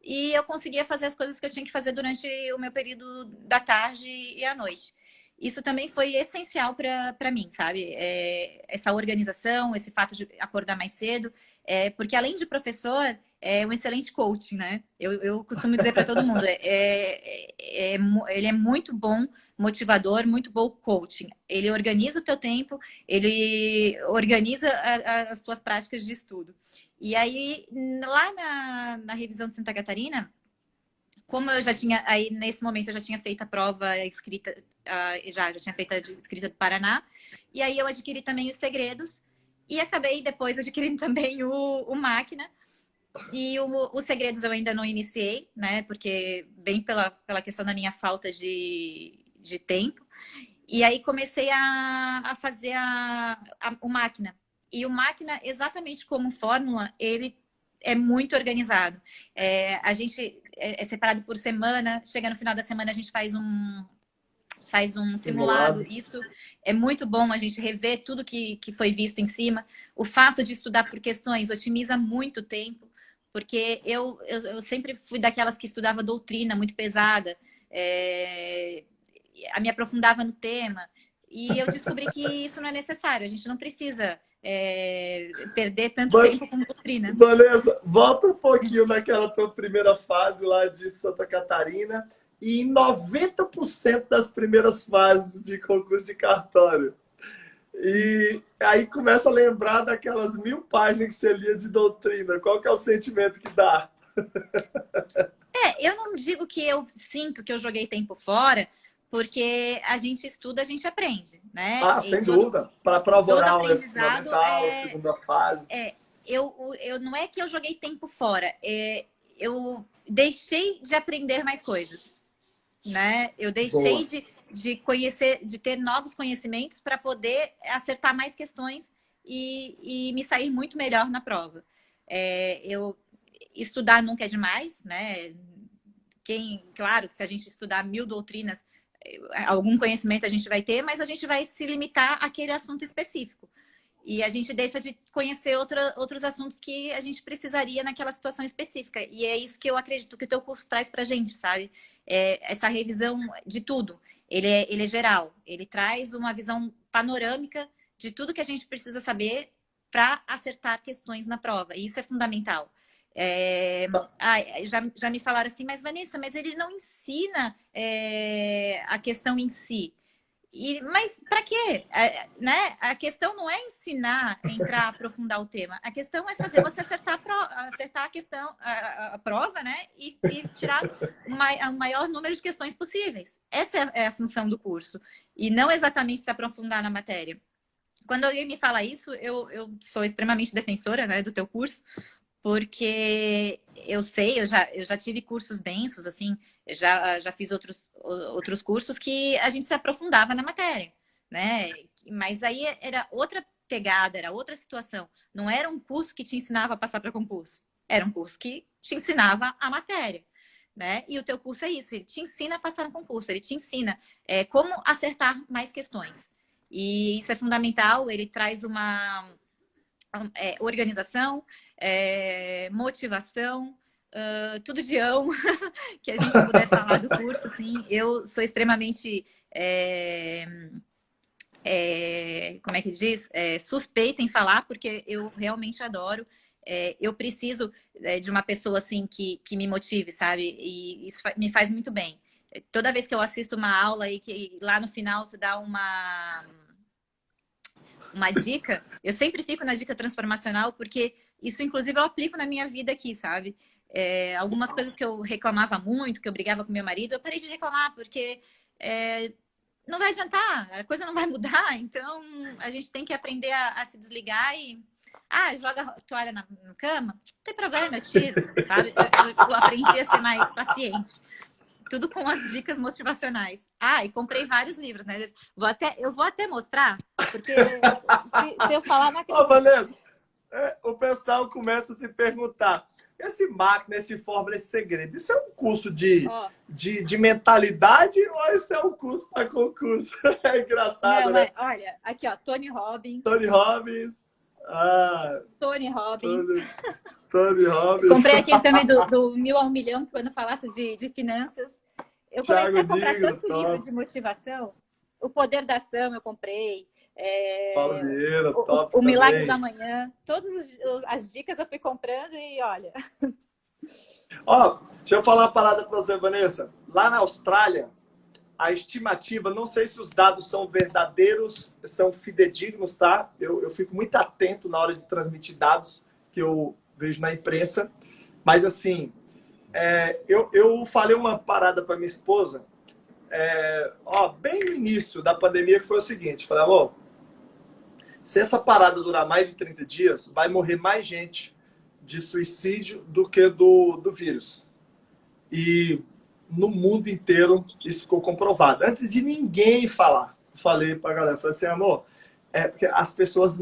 e eu conseguia fazer as coisas que eu tinha que fazer durante o meu período da tarde e à noite. Isso também foi essencial para mim, sabe? Essa organização, esse fato de acordar mais cedo. Porque além de professor, é um excelente coach, né? Eu costumo dizer para todo mundo, ele é muito bom motivador, muito bom coaching. Ele organiza o teu tempo, ele organiza as tuas práticas de estudo. E aí, lá na revisão de Santa Catarina, como eu já tinha, aí nesse momento eu já tinha feito a prova escrita, já tinha feito a escrita do Paraná, e aí eu adquiri também os segredos, e acabei depois adquirindo também o Máquina. E os segredos eu ainda não iniciei, né? Porque bem pela questão da minha falta de tempo. E aí comecei a fazer o Máquina. E o Máquina, exatamente como Fórmula, ele é muito organizado. A gente é separado por semana. Chega no final da semana, a gente faz um simulado. Isso é muito bom, a gente rever tudo que foi visto em cima. O fato de estudar por questões otimiza muito o tempo, porque eu sempre fui daquelas que estudava doutrina muito pesada, me aprofundava no tema, e eu descobri que isso não é necessário, a gente não precisa perder tanto tempo com doutrina. Vanessa, volta um pouquinho naquela tua primeira fase lá de Santa Catarina. E em 90% das primeiras fases de concurso de cartório. E aí começa a lembrar daquelas 1000 páginas que você lia de doutrina. Qual que é o sentimento que dá? Eu não digo que eu sinto que eu joguei tempo fora, porque a gente estuda, a gente aprende, né? Sem dúvida. Para a prova oral, aprendizado segunda fase. Não é que eu joguei tempo fora, eu deixei de aprender mais coisas. Né? Eu deixei de conhecer, de ter novos conhecimentos para poder acertar mais questões e me sair muito melhor na prova. Estudar nunca é demais, né? Claro que se a gente estudar 1000 doutrinas, algum conhecimento a gente vai ter, mas a gente vai se limitar àquele assunto específico. E a gente deixa de conhecer outros assuntos que a gente precisaria naquela situação específica. E é isso que eu acredito que o teu curso traz pra gente, sabe? Essa revisão de tudo. Ele é geral. Ele traz uma visão panorâmica de tudo que a gente precisa saber para acertar questões na prova. E isso é fundamental. Já me falaram assim, mas Vanessa, mas ele não ensina a questão em si. Mas para quê? Né? A questão não é ensinar, entrar, aprofundar o tema. A questão é fazer você acertar a questão, a prova, né? E tirar o maior número de questões possíveis. Essa é a função do curso. E não exatamente se aprofundar na matéria. Quando alguém me fala isso, eu sou extremamente defensora, né, do teu curso, porque eu já tive cursos densos, assim, já fiz outros cursos que a gente se aprofundava na matéria, né? Mas aí era outra pegada, era outra situação. Não era um curso que te ensinava a passar para concurso. Era um curso que te ensinava a matéria, né? E o teu curso é isso, ele te ensina a passar no concurso, ele te ensina como acertar mais questões. E isso é fundamental, ele traz uma organização, motivação, tudo de ão que a gente puder falar do curso, assim. Eu sou extremamente como é que diz? Suspeita em falar, porque eu realmente adoro. Eu preciso de uma pessoa assim que me motive, sabe? E isso me faz muito bem. Toda vez que eu assisto uma aula e que lá no final tu dá uma dica, eu sempre fico na dica transformacional, porque isso, inclusive, eu aplico na minha vida aqui, sabe? Algumas coisas que eu reclamava muito, que eu brigava com meu marido, eu parei de reclamar, porque não vai adiantar, a coisa não vai mudar, então a gente tem que aprender a se desligar e... joga a toalha na cama? Não tem problema, eu tiro, sabe? Eu aprendi a ser mais paciente. Tudo com as dicas motivacionais. E comprei vários livros, né? Eu vou até mostrar, porque se eu falar, não acredito. Vanessa, o pessoal começa a se perguntar, esse máquina, esse fórmula, esse segredo, isso é um curso de mentalidade ou isso é um curso para concurso? É engraçado, não, né? Olha, aqui, ó, Tony Robbins. Tony Robbins. Tony Robbins. Tony Robbins. Comprei aquele também do 1000 ao 1 milhão, que quando falasse de finanças. Eu comecei a comprar tanto livro de motivação. O Poder da Ação eu comprei. Palmeira, top o Milagre também. da Manhã. Todas as dicas eu fui comprando e olha. Deixa eu falar uma parada para você, Vanessa. Lá na Austrália, a estimativa, não sei se os dados são verdadeiros, são fidedignos, tá? Eu fico muito atento na hora de transmitir dados que eu vejo na imprensa. Mas, assim, eu falei uma parada para minha esposa, bem no início da pandemia, que foi o seguinte. Falei, amor, se essa parada durar mais de 30 dias, vai morrer mais gente de suicídio do que do vírus. E no mundo inteiro isso ficou comprovado. Antes de ninguém falar, eu falei pra galera, falei assim, amor, porque as pessoas,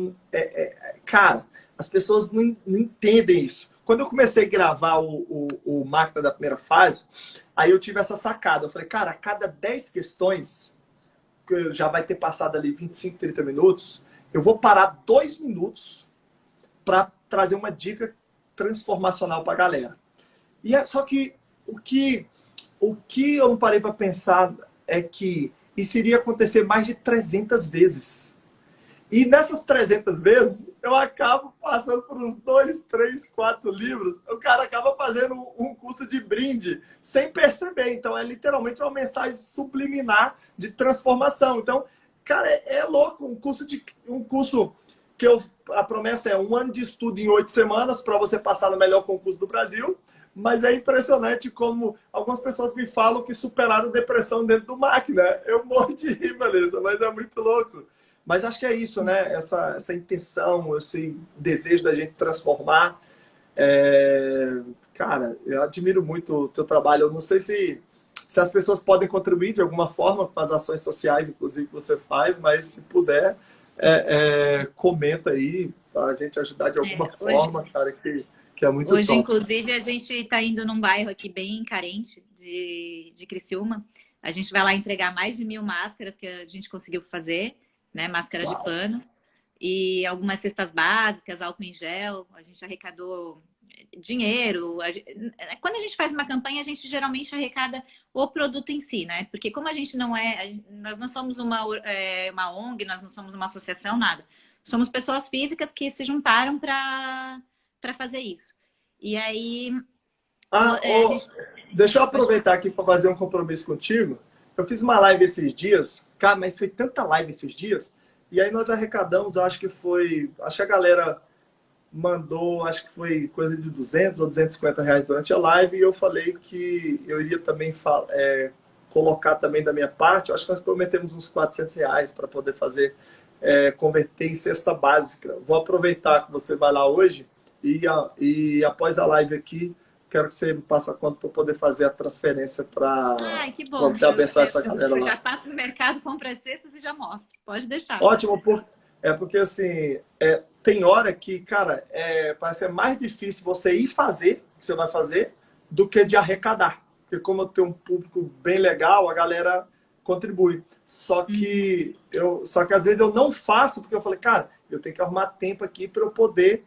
cara, as pessoas não entendem isso. Quando eu comecei a gravar o Máquina da Primeira Fase, aí eu tive essa sacada. Eu falei, cara, a cada 10 questões, que já vai ter passado ali 25, 30 minutos, eu vou parar 2 minutos para trazer uma dica transformacional para a galera. Só que o que eu não parei para pensar é que isso iria acontecer mais de 300 vezes. E nessas 300 vezes, eu acabo passando por uns 2, 3, 4 livros. O cara acaba fazendo um curso de brinde sem perceber. Então, é literalmente uma mensagem subliminar de transformação. Então, cara, é louco. Um curso que a promessa é 1 ano de estudo em 8 semanas para você passar no melhor concurso do Brasil. Mas é impressionante como algumas pessoas me falam que superaram depressão dentro do máquina. Eu morro de rir, Vanessa, mas é muito louco. Mas acho que é isso, né? Essa intenção, esse desejo da gente transformar. Cara, eu admiro muito o teu trabalho. Eu não sei se as pessoas podem contribuir de alguma forma com as ações sociais, inclusive, que você faz, mas se puder, comenta aí para a gente ajudar de alguma forma, cara, que é muito hoje, top. Inclusive, a gente está indo num bairro aqui bem carente de Criciúma. A gente vai lá entregar mais de 1000 máscaras que a gente conseguiu fazer, né? Máscaras de pano. E algumas cestas básicas, álcool em gel. A gente arrecadou dinheiro. Quando a gente faz uma campanha, a gente geralmente arrecada o produto em si, né? Porque como a gente nós não somos uma ONG, nós não somos uma associação, nada. Somos pessoas físicas que se juntaram para fazer isso. E aí... Deixa eu aproveitar aqui para fazer um compromisso contigo. Eu fiz uma live esses dias, cara, mas foi tanta live esses dias, e aí nós arrecadamos, acho que a galera mandou, acho que foi coisa de 200 ou 250 reais durante a live, e eu falei que eu iria também colocar também da minha parte, eu acho que nós prometemos uns 400 reais para poder fazer, converter em cesta básica. Vou aproveitar que você vai lá hoje, e após a live aqui, Quero que você me passe a conta para eu poder fazer a transferência para Ai, que bom. você abençoar essa galera Eu lá. já passo no mercado, compro as cestas e já mostro. Pode deixar. Ótimo, porque assim, tem hora que, cara, parece ser mais difícil você ir fazer o que você vai fazer do que de arrecadar. Porque como eu tenho um público bem legal, a galera contribui. Só que às vezes eu não faço porque eu falei, cara, eu tenho que arrumar tempo aqui para eu poder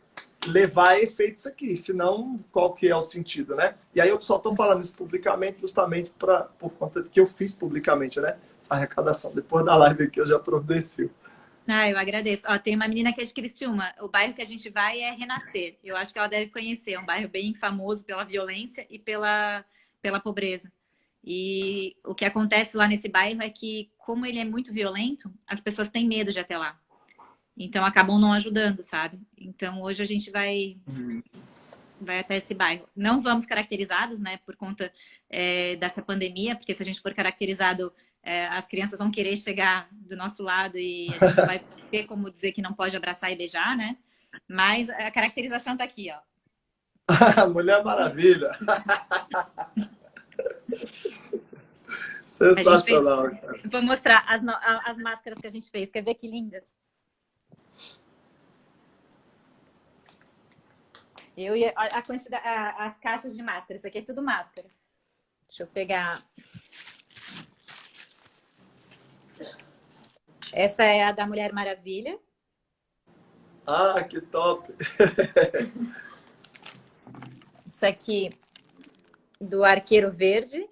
levar a efeito isso aqui, senão qual que é o sentido, né? E aí eu só estou falando isso publicamente justamente por conta de que eu fiz publicamente, né? Essa arrecadação. Depois da live aqui eu já providencio. Ah, eu agradeço. Ó, tem uma menina que é de Criciúma. O bairro que a gente vai é Renascer. Eu acho que ela deve conhecer. É um bairro bem famoso pela violência e pela pobreza. E o que acontece lá nesse bairro é que, como ele é muito violento, as pessoas têm medo de ir até lá. Então, acabam não ajudando, sabe? Então, hoje a gente vai até esse bairro. Não vamos caracterizados, né? Por conta dessa pandemia. Porque se a gente for caracterizado, as crianças vão querer chegar do nosso lado e a gente não vai ter como dizer que não pode abraçar e beijar, né? Mas a caracterização tá aqui, ó. Mulher Maravilha! Sensacional, cara. Vou mostrar as máscaras que a gente fez. Quer ver que lindas? Eu e a quantidade, as caixas de máscara. Isso aqui é tudo máscara. Deixa eu pegar. Essa é a da Mulher Maravilha. Ah, que top! Isso aqui do Arqueiro Verde.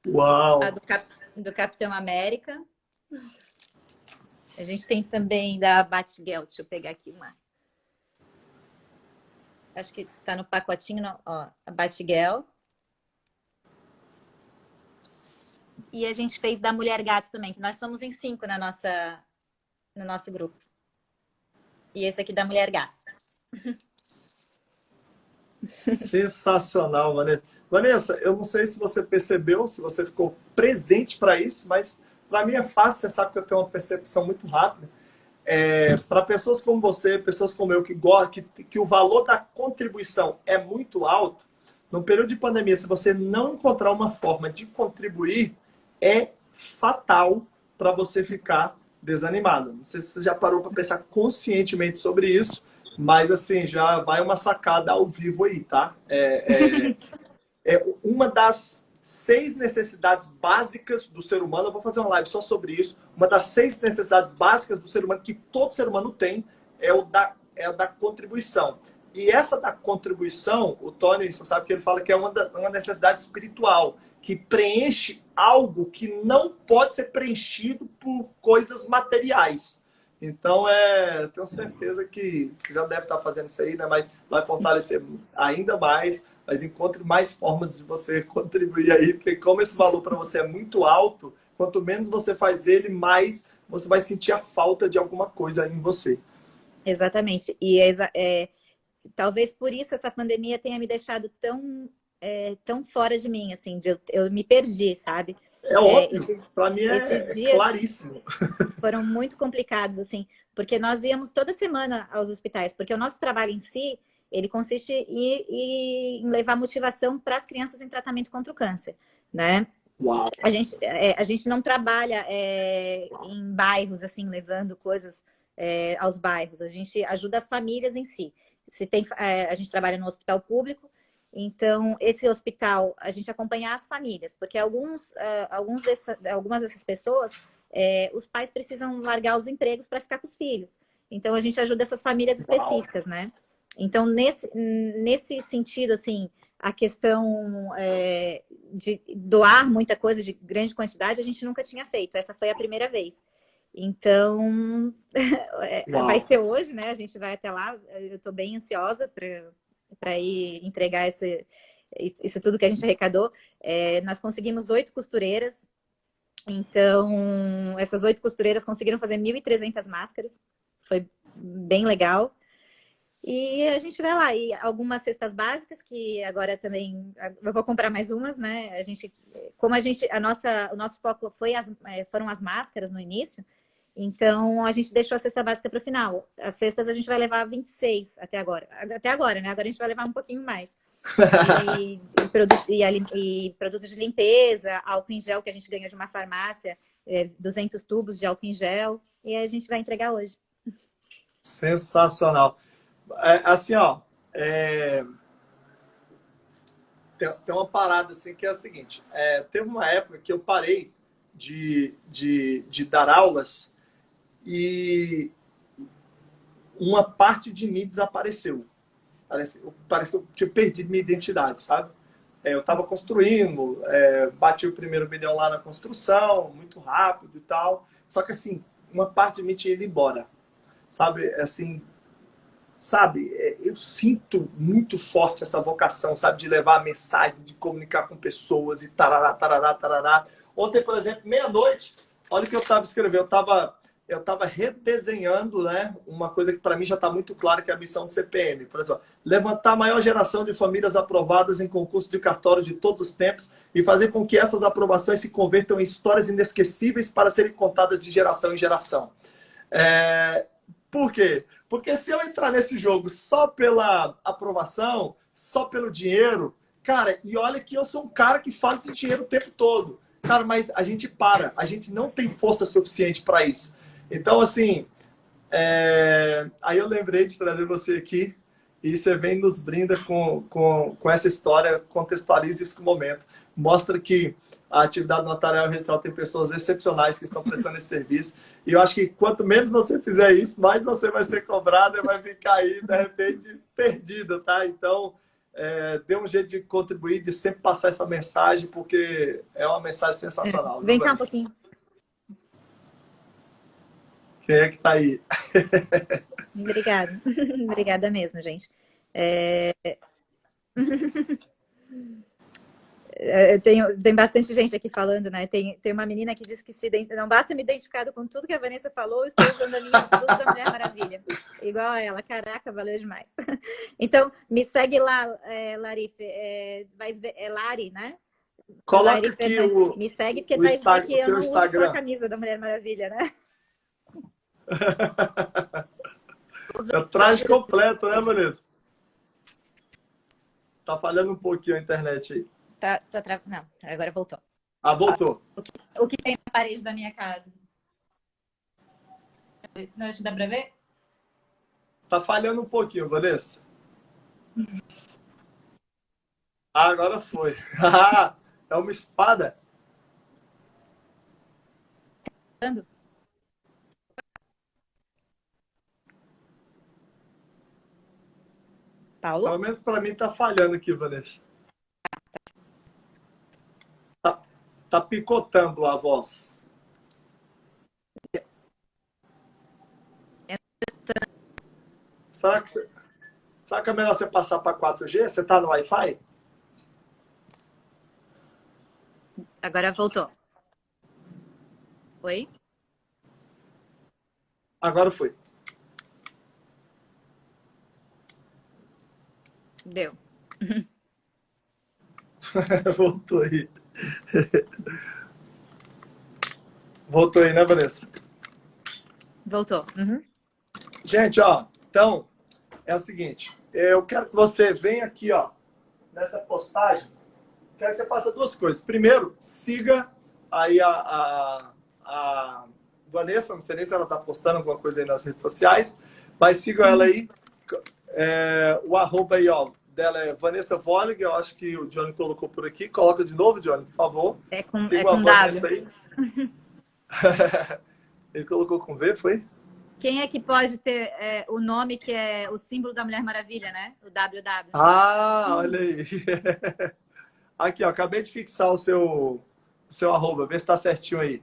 Uau! A do Capitão América. A gente tem também da Batgirl. Deixa eu pegar aqui uma. Acho que tá no pacotinho, não. Ó, a Batgirl. E a gente fez da Mulher Gato também, que nós somos em 5 no nosso grupo. E esse aqui da Mulher Gato. Sensacional, Vanessa. Vanessa, eu não sei se você percebeu, se você ficou presente para isso, mas para mim é fácil, você sabe que eu tenho uma percepção muito rápida. Para pessoas como você, pessoas como eu, que o valor da contribuição é muito alto, no período de pandemia, se você não encontrar uma forma de contribuir, é fatal para você ficar desanimado. Não sei se você já parou para pensar conscientemente sobre isso, mas assim, já vai uma sacada ao vivo aí, tá? Uma das 6 necessidades básicas do ser humano, eu vou fazer uma live só sobre isso, uma das 6 necessidades básicas do ser humano, que todo ser humano tem, é a da contribuição. E essa da contribuição, o Tony, você sabe que ele fala que é uma necessidade espiritual, que preenche algo que não pode ser preenchido por coisas materiais. Então, tenho certeza que você já deve estar fazendo isso aí, né? Mas vai fortalecer ainda mais, mas encontre mais formas de você contribuir aí, porque como esse valor para você é muito alto, quanto menos você faz ele, mais você vai sentir a falta de alguma coisa em você. Exatamente. E talvez por isso essa pandemia tenha me deixado tão fora de mim, assim, eu me perdi, sabe? É óbvio, para mim esses dias claríssimo. Foram muito complicados, assim, porque nós íamos toda semana aos hospitais, porque o nosso trabalho em si, ele consiste em levar motivação para as crianças em tratamento contra o câncer, né? Uau. A gente não trabalha em bairros, assim, levando coisas aos bairros. A gente ajuda as famílias em si. A gente trabalha no hospital público, então esse hospital a gente acompanha as famílias, porque algumas dessas pessoas, os pais precisam largar os empregos para ficar com os filhos. Então a gente ajuda essas famílias específicas, né? Então nesse sentido, assim, a questão de doar muita coisa de grande quantidade a gente nunca tinha feito. Essa foi a primeira vez. Então, vai ser hoje, né? A gente vai até lá. Eu estou bem ansiosa para ir entregar isso tudo que a gente arrecadou. Nós conseguimos 8 costureiras. Então, essas 8 costureiras conseguiram fazer 1.300 máscaras. Foi bem legal. E a gente vai lá. E algumas cestas básicas, que agora também... Eu vou comprar mais umas, né? O nosso foco foram as máscaras no início. Então, a gente deixou a cesta básica para o final. As cestas a gente vai levar 26 até agora. Até agora, né? Agora a gente vai levar um pouquinho mais. E produtos de limpeza, álcool em gel que a gente ganha de uma farmácia, 200 tubos de álcool em gel. E a gente vai entregar hoje. Sensacional. Assim, ó, tem uma parada assim que é a seguinte. Teve uma época que eu parei de dar aulas e uma parte de mim desapareceu. Parece que eu tinha perdido minha identidade, sabe? Eu estava construindo, bati o primeiro milhão lá na construção, muito rápido e tal. Só que assim, uma parte de mim tinha ido embora. Sabe, assim, eu sinto muito forte essa vocação, sabe, de levar a mensagem, de comunicar com pessoas e tarará, tarará, tarará. Ontem, por exemplo, meia-noite, olha o que eu estava escrevendo, eu tava redesenhando, né, uma coisa que para mim já está muito clara, que é a missão do CPM. Por exemplo, levantar a maior geração de famílias aprovadas em concurso de cartório de todos os tempos e fazer com que essas aprovações se convertam em histórias inesquecíveis para serem contadas de geração em geração. Por quê? Porque se eu entrar nesse jogo só pela aprovação, só pelo dinheiro, cara, e olha que eu sou um cara que fala de dinheiro o tempo todo. Cara, mas a gente não tem força suficiente para isso. Então, assim, aí eu lembrei de trazer você aqui e você vem nos brinda com essa história, contextualiza isso com o momento. Mostra que a atividade notarial registral tem pessoas excepcionais que estão prestando esse serviço. E eu acho que quanto menos você fizer isso, mais você vai ser cobrado e vai ficar aí, de repente, perdido, tá? Então, dê um jeito de contribuir, de sempre passar essa mensagem, porque é uma mensagem sensacional. Vem cá um pouquinho. Quem é que tá aí? Obrigada. Obrigada mesmo, gente. Tem bastante gente aqui falando, né? Tem uma menina que diz que não basta me identificar com tudo que a Vanessa falou, estou usando a minha blusa da Mulher Maravilha. Igual a ela. Caraca, valeu demais. Então, me segue lá, Larife. Lari, né? Coloca Larife, aqui me segue, porque vai ver que eu não uso só Instagram. a camisa da Mulher Maravilha, né? É o traje completo, né, Vanessa? Tá falhando um pouquinho a internet aí. Não, agora voltou. Voltou. O que tem na parede da minha casa? Não, acho que dá pra ver? Tá falhando um pouquinho, Vanessa. Agora foi. É uma espada. Paulo? Pelo menos para mim tá falhando aqui, Vanessa. Tá picotando a voz. Será que é melhor você passar para 4G? Você tá no Wi-Fi? Agora voltou. Oi? Agora foi. Deu. Voltou aí. Voltou aí, né, Vanessa? Voltou. Uhum. Gente, ó, então, é o seguinte. Eu quero que você venha aqui, ó, nessa postagem. Quero que você faça duas coisas. Primeiro, siga aí a Vanessa, não sei nem se ela tá postando alguma coisa aí nas redes sociais, mas siga ela aí. O arroba aí, ó, dela é Vanessa Vollig, eu acho que o Johnny colocou por aqui. Coloca de novo, Johnny, por favor. Siga a Vanessa aí. Ele colocou com V, foi? Quem é que pode ter o nome que é o símbolo da Mulher Maravilha, né? O WW. Olha aí. Aqui, ó, acabei de fixar o seu arroba, vê se tá certinho aí.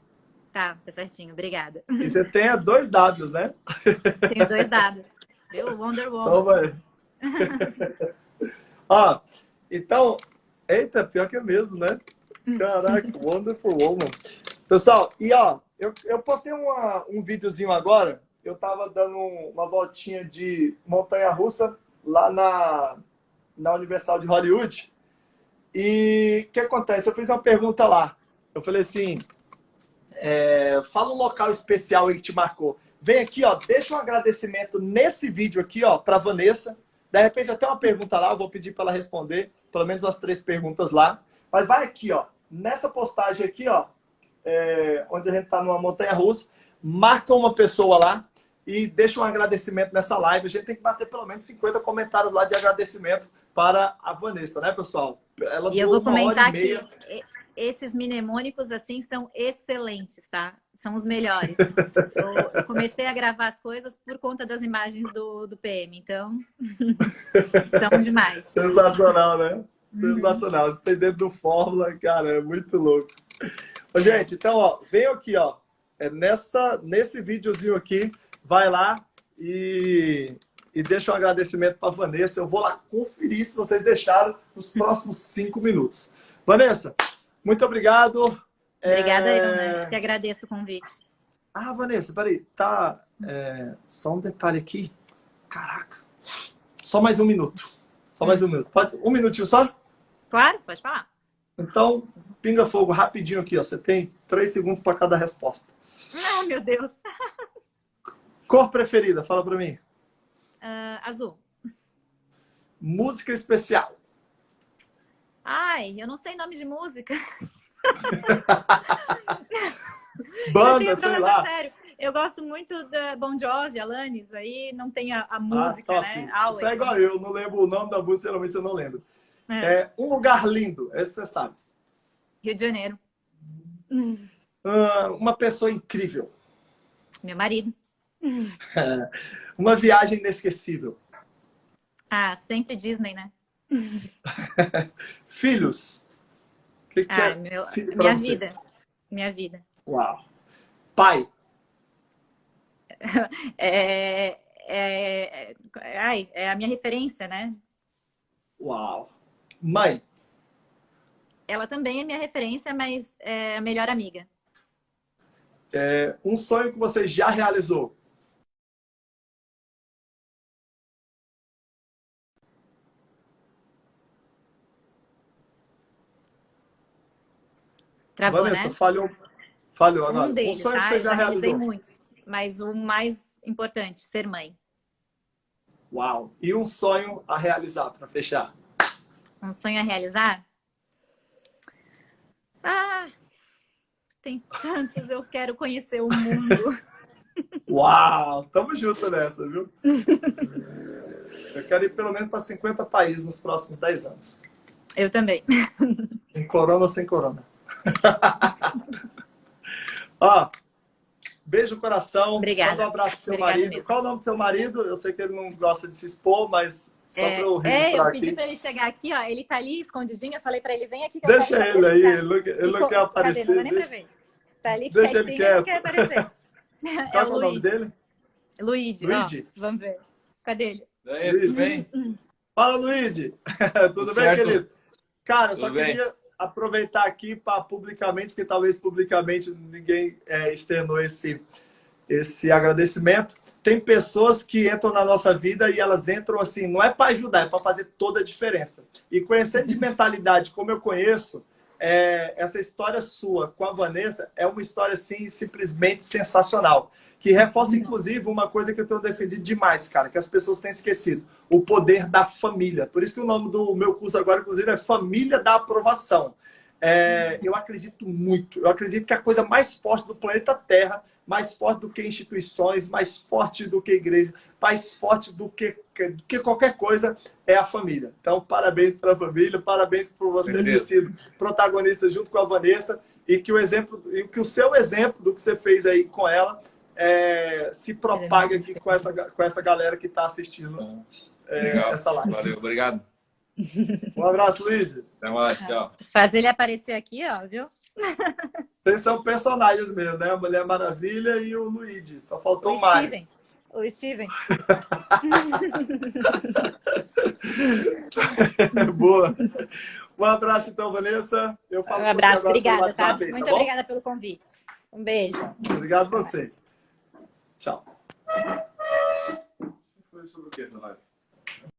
Tá certinho, obrigada. E você tem 2 Ws, né? Tenho 2 Ws. Viu? Wonder Woman. Então, vai. Então, eita, pior que é mesmo, né? Caraca, Wonderful Woman. Pessoal, e ó, eu postei um videozinho agora. Eu tava dando uma voltinha de montanha-russa lá na Universal de Hollywood. E o que acontece? Eu fiz uma pergunta lá. Eu falei assim, Fala um local especial aí que te marcou. Vem aqui, ó, deixa um agradecimento nesse vídeo aqui, ó, para Vanessa. De repente até uma pergunta lá, eu vou pedir para ela responder, pelo menos umas 3 perguntas lá. Mas vai aqui, ó, nessa postagem aqui, ó, onde a gente tá numa montanha-russa, marca uma pessoa lá e deixa um agradecimento nessa live. A gente tem que bater pelo menos 50 comentários lá de agradecimento para a Vanessa, né, pessoal? Ela E eu vou comentar que esses mnemônicos, assim, são excelentes, tá? São os melhores. Eu comecei a gravar as coisas por conta das imagens do PM, então são demais. Sensacional, né? Sensacional. Isso tem dentro do Fórmula, cara, é muito louco. Ô, gente, então, ó, venham aqui, ó, nesse videozinho aqui, vai lá e deixa um agradecimento para a Vanessa. Eu vou lá conferir se vocês deixaram nos próximos 5 minutos. Vanessa, muito obrigado. Obrigada, eu que agradeço o convite. Ah, Vanessa, peraí, tá, só um detalhe aqui. Caraca, só mais 1 minuto. Só mais 1 minuto. Pode, 1 minutinho só? Claro, pode falar. Então, pinga fogo rapidinho aqui, ó. Você tem 3 segundos para cada resposta. Não, meu Deus. Cor preferida, fala para mim. Azul. Música especial. Ai, eu não sei nome de música. Banda, sei lá. Sério. Eu gosto muito da Bon Jovi, Alanis, aí não tem a música, top. né? Isso é igual eu, não lembro o nome da música, geralmente eu não lembro. Um lugar lindo, esse você sabe. Rio de Janeiro. Uma pessoa incrível. Meu marido. Uma viagem inesquecível. Sempre Disney, né? Filhos. O que é filho pra minha você? vida. Minha vida. Uau. Pai. É a minha referência, né? Uau. Mãe. Ela também é minha referência, mas é a melhor amiga. Um sonho que você já realizou. Travou, Vanessa, né? falhou agora. Um deles, sonho que tá? você Eu já já realizei realizou. muitos. Mas o mais importante, ser mãe. Uau. E um sonho a realizar, para fechar. Um sonho a realizar? Tem tantos. Eu quero conhecer o mundo. Uau. Tamo junto nessa, viu? Eu quero ir pelo menos para 50 países nos próximos 10 anos. Eu também. Com corona ou sem corona. Ó, beijo no coração. Obrigada. Manda um abraço pro seu Obrigada marido. mesmo. Qual é o nome do seu marido? Eu sei que ele não gosta de se expor, mas só para eu registrar eu pedi aqui. para ele chegar aqui, ó. Ele tá ali escondidinho. Eu falei para ele, vem aqui que Deixa eu quero ele aí, aparecer. ele não quer aparecer. Cadê? Não dá nem pra ver. Tá ali deixa ele quietinho, não quieto. quer aparecer. Qual é o nome dele? Luigi. Luigi? Ó, vamos ver. Cadê ele? E aí, tudo bem? Fala, Luigi. Tudo bem, certo? querido? Cara, eu só Tudo bem. queria aproveitar aqui para publicamente, porque talvez publicamente ninguém externou esse agradecimento. Tem pessoas que entram na nossa vida e elas entram assim, não é para ajudar, é para fazer toda a diferença. E conhecendo de mentalidade como eu conheço, essa história sua com a Vanessa é uma história assim, simplesmente sensacional. Que reforça, inclusive, uma coisa que eu tenho defendido demais, cara, que as pessoas têm esquecido. O poder da família. Por isso que o nome do meu curso agora, inclusive, é Família da Aprovação. Eu acredito muito. Eu acredito que a coisa mais forte do planeta Terra, mais forte do que instituições, mais forte do que igreja, mais forte do que qualquer coisa, é a família. Então, parabéns para a família, parabéns por você ter sido protagonista junto com a Vanessa e que o seu exemplo do que você fez aí com ela se propaga aqui com essa galera que está assistindo essa live. Valeu, obrigado. Um abraço, Luigi. Até mais, tchau. Fazer ele aparecer aqui, ó, viu? Vocês são personagens mesmo, né? A Mulher Maravilha e o Luigi. Só faltou o Mario. O Steven. Boa. Um abraço, então, Vanessa. Eu falo Um abraço, com você agora pelo obrigada, tá? WhatsApp, Muito tá bom? obrigada pelo convite. Um beijo. Obrigado a você. Tchau. Foi sobre o que, Jonathan?